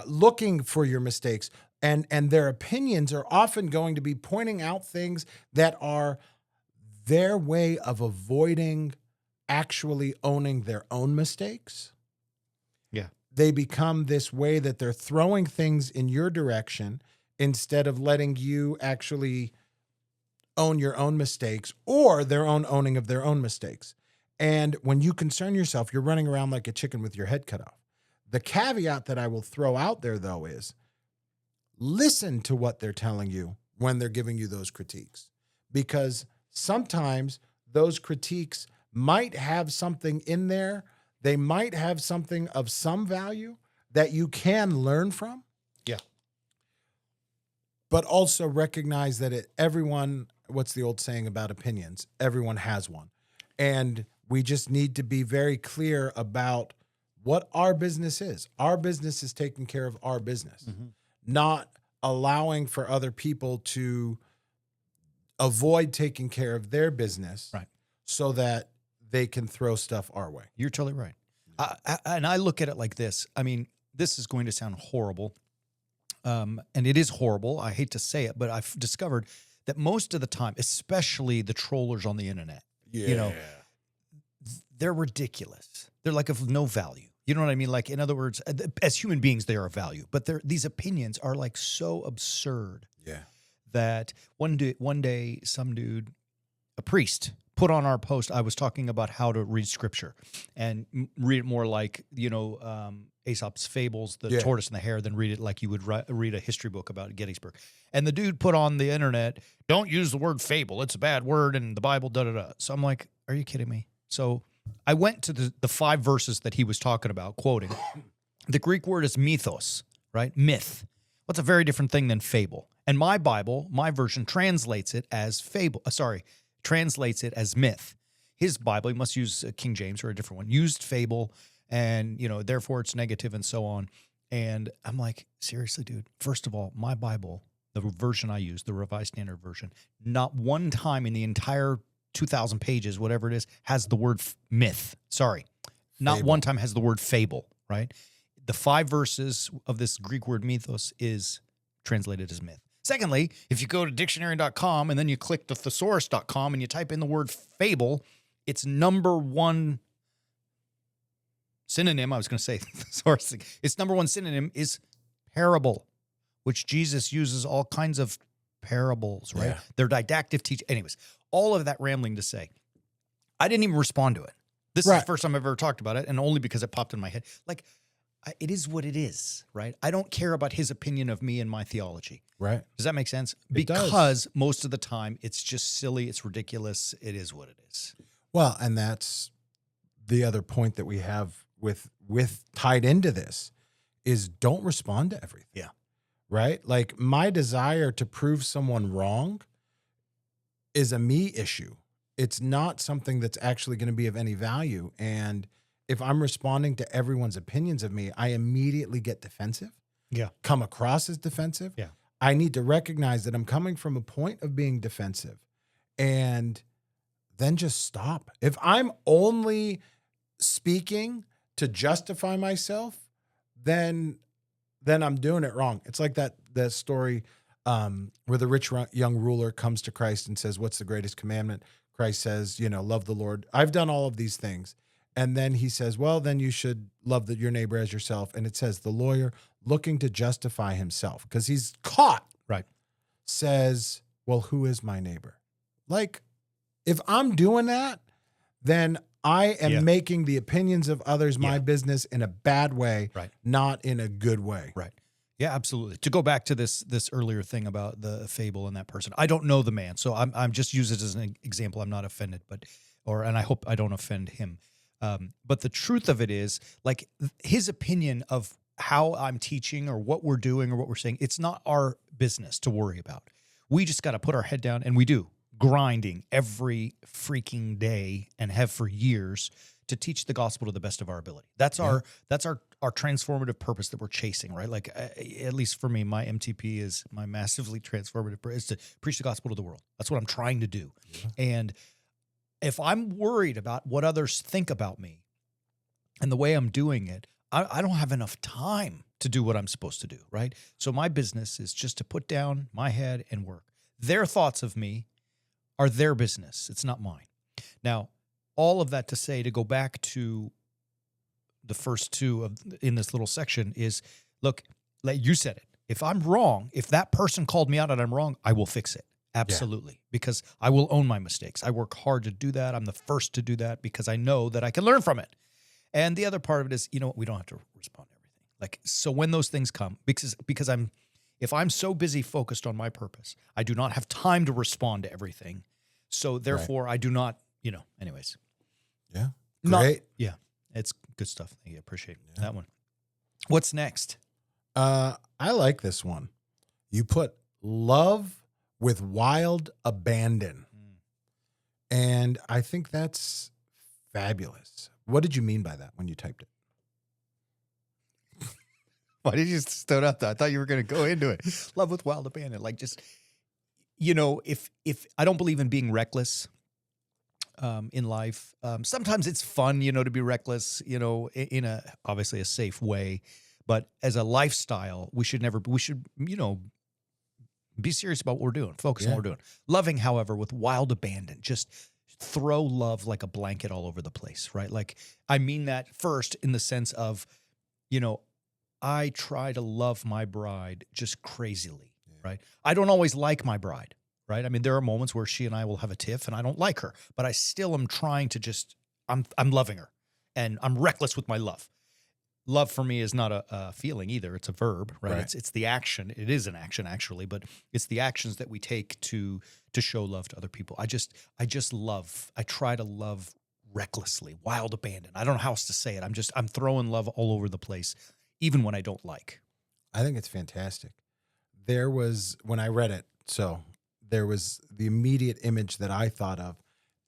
looking for your mistakes. And their opinions are often going to be pointing out things that are their way of avoiding actually owning their own mistakes. Yeah. They become this way that they're throwing things in your direction instead of letting you actually own your own mistakes or their own owning of their own mistakes. And when you concern yourself, you're running around like a chicken with your head cut off. The caveat that I will throw out there, though, is listen to what they're telling you when they're giving you those critiques, because sometimes those critiques might have something in there. They might have something of some value that you can learn from. Yeah. But also recognize that everyone, what's the old saying about opinions? Everyone has one. And we just need to be very clear about what our business is. Our business is taking care of our business, not allowing for other people to avoid taking care of their business, right, so that they can throw stuff our way. You're totally right. And I look at it like this. I mean, this is going to sound horrible. And it is horrible. I hate to say it, but I've discovered that most of the time, especially the trollers on the internet, they're ridiculous. They're like of no value. You know what I mean? Like, in other words, as human beings, they are of value, but these opinions are like so absurd that one day, some dude, a priest, put on our post, I was talking about how to read scripture and read it more like, Aesop's fables, the tortoise and the hare, than read it like you would read a history book about Gettysburg. And the dude put on the internet, don't use the word fable. It's a bad word in the Bible, da-da-da. So I'm like, are you kidding me? So I went to the 5 verses that he was talking about, quoting. The Greek word is mythos, right? Myth. What's a very different thing than fable. And my Bible, my version, translates it as translates it as myth. His Bible, he must use King James or a different one, used fable, and, therefore it's negative and so on. And I'm like, seriously, dude, first of all, my Bible, the version I use, the Revised Standard Version, not one time in the entire 2,000 pages, whatever it is, has the word myth. Sorry. Not one time has the word fable, right? The 5 verses of this Greek word mythos is translated as myth. Secondly, if you go to dictionary.com and then you click the thesaurus.com and you type in the word fable, its number one synonym, I was going to say thesaurus, its number one synonym is parable, which Jesus uses all kinds of parables, right? Yeah. They're didactic teach. Anyways, all of that rambling to say, I didn't even respond to it. This is Right. the first time I've ever talked about it, and only because it popped in my head. Like, it is what it is, right? I don't care about his opinion of me and my theology. Right. Does that make sense? It does. Because most of the time it's just silly, it's ridiculous. It is what it is. Well, and that's the other point that we have with tied into this is don't respond to everything. Yeah. Right? Like my desire to prove someone wrong is a me issue. It's not something that's actually going to be of any value. And if I'm responding to everyone's opinions of me, I immediately get defensive. Yeah. Come across as defensive. Yeah. I need to recognize that I'm coming from a point of being defensive and then just stop. If I'm only speaking to justify myself, then I'm doing it wrong. It's like that story where the rich young ruler comes to Christ and says, "What's the greatest commandment?" Christ says, love the Lord. I've done all of these things. And then he says, well, then you should love your neighbor as yourself. And it says the lawyer looking to justify himself because he's caught. Right. Says, well, who is my neighbor? Like, if I'm doing that, then I am making the opinions of others my business in a bad way, Right. not in a good way. Right. Yeah, absolutely. To go back to this earlier thing about the fable and that person, I don't know the man, so I'm just use it as an example. I'm not offended, and I hope I don't offend him. But the truth of it is, like his opinion of how I'm teaching or what we're doing or what we're saying, it's not our business to worry about. We just got to put our head down, and we do grinding every freaking day and have for years to teach the gospel to the best of our ability. That's our transformative purpose that we're chasing, right? Like at least for me, my MTP is my massively transformative purpose is to preach the gospel to the world. That's what I'm trying to do. Yeah. And if I'm worried about what others think about me and the way I'm doing it, I don't have enough time to do what I'm supposed to do, right? So my business is just to put down my head and work. Their thoughts of me are their business. It's not mine. Now, all of that to say, to go back to the first two in this little section is, look, like you said it. If I'm wrong, if that person called me out and I'm wrong, I will fix it. Absolutely. Because I will own my mistakes. I work hard to do that. I'm the first to do that because I know that I can learn from it. And the other part of it is, we don't have to respond to everything. Like, so when those things come, because if I'm so busy focused on my purpose, I do not have time to respond to everything. So therefore I do not, anyways. Yeah. Great. Yeah. It's good stuff. I appreciate that one. What's next? I like this one. You put love with wild abandon. And I think that's fabulous. What did you mean by that when you typed it? Why did you stood up though? I thought you were going to go into it. Love with wild abandon. Like just, if I don't believe in being reckless in life, sometimes it's fun, to be reckless, in a obviously a safe way. But as a lifestyle, we should, be serious about what we're doing. Focus on what we're doing. Loving, however, with wild abandon, just throw love like a blanket all over the place, right? Like, I mean that first in the sense of, I try to love my bride just crazily, right? I don't always like my bride, right? I mean, there are moments where she and I will have a tiff and I don't like her, but I still am trying to I'm loving her and I'm reckless with my love. Love for me is not a feeling either. It's a verb, right? It's the action. It is an action actually, but it's the actions that we take to show love to other people. I try to love recklessly, wild abandon. I don't know how else to say it. I'm throwing love all over the place, even when I don't like. I think it's fantastic. There was, when I read it, there was the immediate image that I thought of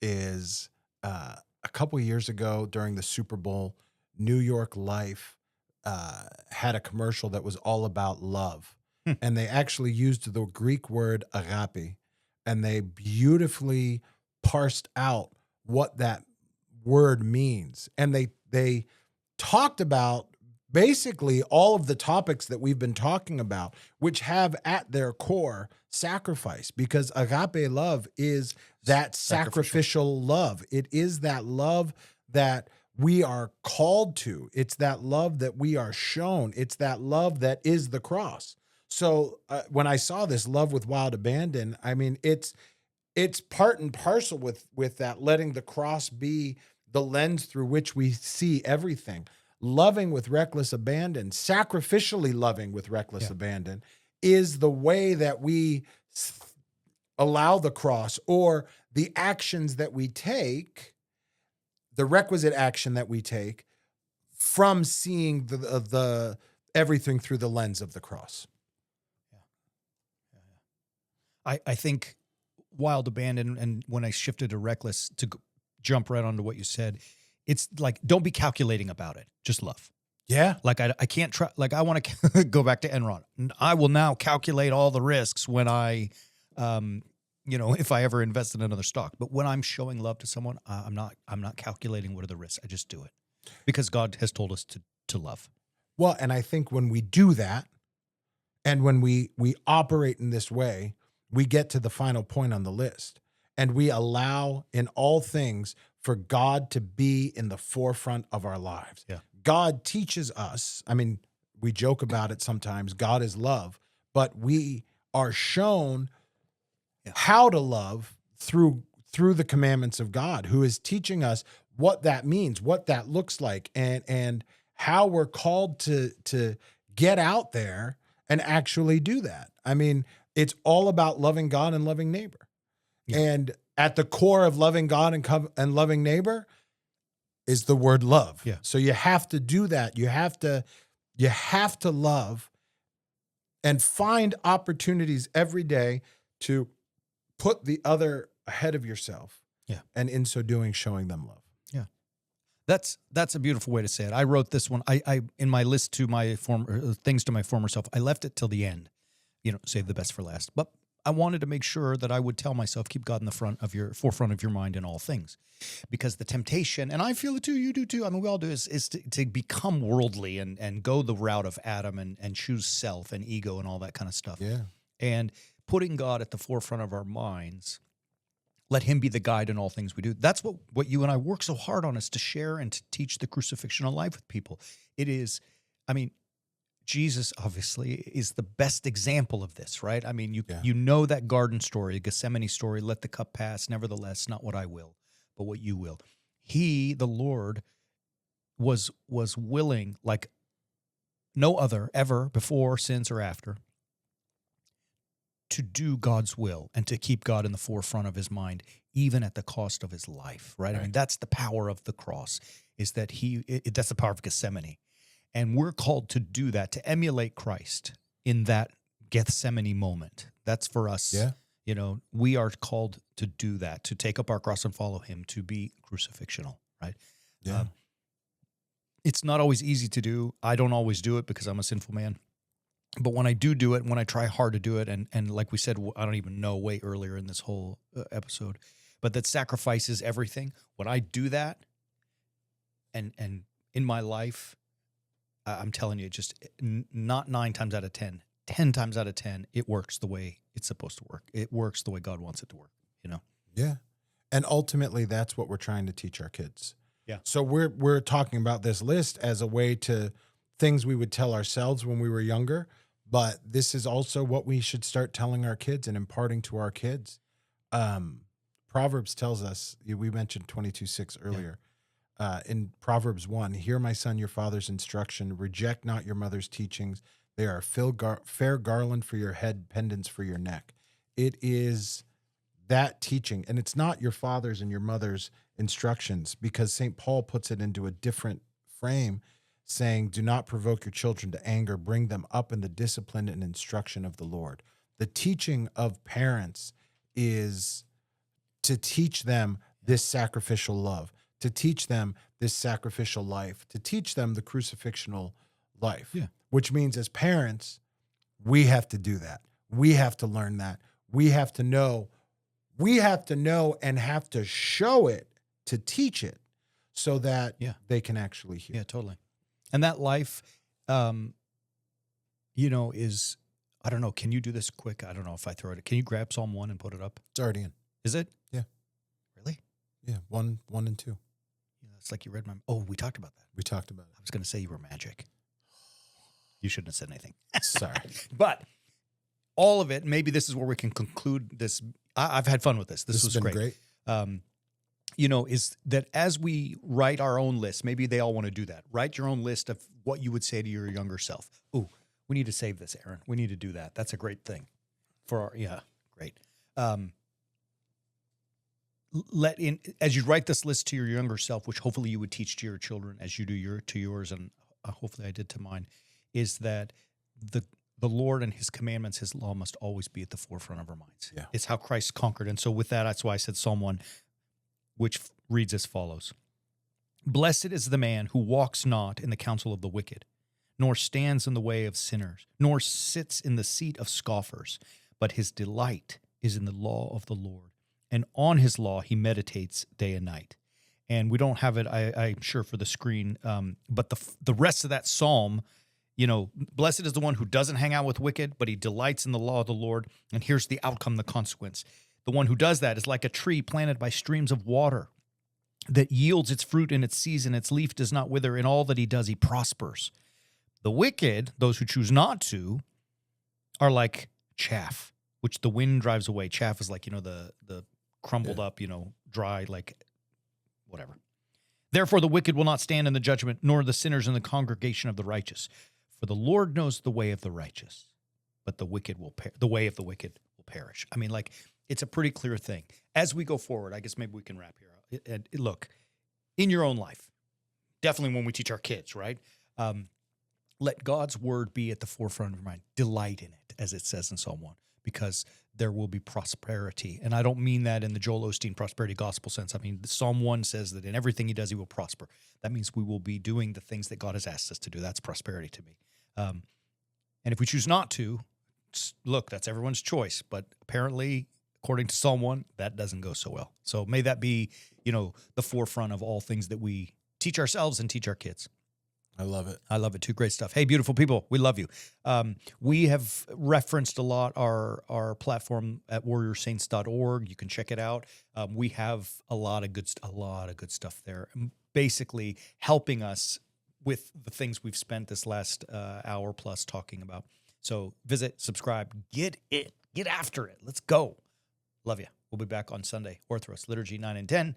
is a couple of years ago during the Super Bowl, New York Life had a commercial that was all about love. And they actually used the Greek word agape, and they beautifully parsed out what that word means. And they talked about basically all of the topics that we've been talking about, which have at their core sacrifice, because agape love is that sacrificial love. It is that love that we are called to. It's that love that we are shown. It's that love that is the cross. So when I saw this love with wild abandon, I mean, it's part and parcel with that letting the cross be the lens through which we see everything. Loving with reckless abandon, sacrificially loving with reckless abandon, is the way that we allow the cross, or the actions that we take, the requisite action that we take, from seeing the everything through the lens of the cross. I think wild abandon, and when I shifted to reckless, to jump right onto what you said, it's like, don't be calculating about it. Just love. Yeah. Like I can't try, like I want to go back to Enron. I will now calculate all the risks when I, if I ever invest in another stock. But when I'm showing love to someone, I'm not calculating what are the risks. I just do it because God has told us to love. Well, and I think when we do that, and when we operate in this way, we get to the final point on the list, and we allow in all things for God to be in the forefront of our lives. Yeah. God teaches us. I mean, we joke about it sometimes. God is love, but we are shown how to love through the commandments of God, who is teaching us what that means, what that looks like, and how we're called to get out there and actually do that. I mean, it's all about loving God and loving neighbor. Yeah. And at the core of loving God and loving neighbor is the word love. Yeah. So you have to do that. You have to love and find opportunities every day to put the other ahead of yourself. Yeah. And in so doing, showing them love. Yeah. That's a beautiful way to say it. I wrote this one. I in my list to my former things to my former self, I left it till the end. Save the best for last. But I wanted to make sure that I would tell myself, keep God in the forefront of your mind in all things. Because the temptation, and I feel it too, you do too, I mean, we all do, is to become worldly and go the route of Adam and choose self and ego and all that kind of stuff. Yeah. And putting God at the forefront of our minds, let him be the guide in all things we do. That's what you and I work so hard on, is to share and to teach the crucifixion life with people. It is, I mean, Jesus obviously is the best example of this, right? I mean, you know that garden story, Gethsemane story, let the cup pass, nevertheless, not what I will, but what you will. He, the Lord, was willing, like no other ever before, since, or after, to do God's will and to keep God in the forefront of his mind, even at the cost of his life, right? I mean, that's the power of the cross, is that that's the power of Gethsemane. And we're called to do that, to emulate Christ in that Gethsemane moment. That's for us. Yeah. We are called to do that, to take up our cross and follow him, to be crucifixional, right? Yeah. It's not always easy to do. I don't always do it because I'm a sinful man. But when I do it, when I try hard to do it, and like we said, I don't even know, way earlier in this whole episode, but that sacrifices everything. When I do that, and in my life, I'm telling you, just not 9 times out of 10, 10 times out of 10, it works the way it's supposed to work. It works the way God wants it to work, Yeah. And ultimately, that's what we're trying to teach our kids. Yeah. So we're talking about this list as a way to things we would tell ourselves when we were younger, but this is also what we should start telling our kids and imparting to our kids. Proverbs tells us, we mentioned 22:6 earlier. In Proverbs 1, hear, my son, your father's instruction. Reject not your mother's teachings. They are a fair garland for your head, pendants for your neck. It is that teaching. And it's not your father's and your mother's instructions, because St. Paul puts it into a different frame, saying, do not provoke your children to anger. Bring them up in the discipline and instruction of the Lord. The teaching of parents is to teach them this sacrificial love, to teach them this sacrificial life, to teach them the crucifixional life, which means as parents, we have to do that. We have to learn that. We have to know and have to show it, to teach it, so that they can actually hear. Yeah, totally. And that life, is, I don't know, can you do this quick? I don't know if I throw it. Can you grab Psalm 1 and put it up? It's already in. Is it? Yeah. Really? Yeah, 1 and 2. It's like you read my... Oh, we talked about that. We talked about it. I was going to say you were magic. You shouldn't have said anything. Sorry. But all of it, maybe this is where we can conclude this. I've had fun with this. This was has been great. is that as we write our own list, maybe they all want to do that. Write your own list of what you would say to your younger self. Oh, we need to save this, Aaron. We need to do that. That's a great thing for great. As you write this list to your younger self, which hopefully you would teach to your children as you do to yours, and hopefully I did to mine, is that the Lord and his commandments, his law must always be at the forefront of our minds. Yeah. It's how Christ conquered. And so with that, that's why I said Psalm 1, which reads as follows. Blessed is the man who walks not in the counsel of the wicked, nor stands in the way of sinners, nor sits in the seat of scoffers, but his delight is in the law of the Lord. And on his law he meditates day and night. And we don't have it, I'm sure, for the screen, but the rest of that psalm, blessed is the one who doesn't hang out with wicked, but he delights in the law of the Lord. And here's the outcome, the consequence. The one who does that is like a tree planted by streams of water that yields its fruit in its season. Its leaf does not wither. In all that he does, he prospers. The wicked, those who choose not to, are like chaff, which the wind drives away. Chaff is like, the crumbled up, dry, like whatever. Therefore, the wicked will not stand in the judgment, nor the sinners in the congregation of the righteous. For the Lord knows the way of the righteous, but the way of the wicked will perish. I mean, it's a pretty clear thing. As we go forward, I guess maybe we can wrap here. Look, in your own life, definitely when we teach our kids, right? Let God's word be at the forefront of your mind. Delight in it, as it says in Psalm 1, because there will be prosperity. And I don't mean that in the Joel Osteen prosperity gospel sense. I mean, Psalm 1 says that in everything he does, he will prosper. That means we will be doing the things that God has asked us to do. That's prosperity to me. And if we choose not to, look, that's everyone's choice. But apparently, according to Psalm 1, that doesn't go so well. So may that be, the forefront of all things that we teach ourselves and teach our kids. I love it. I love it too. Great stuff. Hey, beautiful people, we love you. We have referenced a lot our platform at warriorsaints.org. You can check it out. We have a lot of good stuff there, basically helping us with the things we've spent this last hour plus talking about. So visit, subscribe, get after it. Let's go. Love you. We'll be back on Sunday, Orthros Liturgy 9 and 10.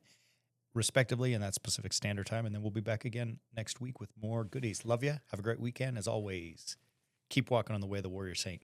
Respectively, and that's Pacific Standard Time. And then we'll be back again next week with more goodies. Love you. Have a great weekend. As always, keep walking on the way of the warrior saint.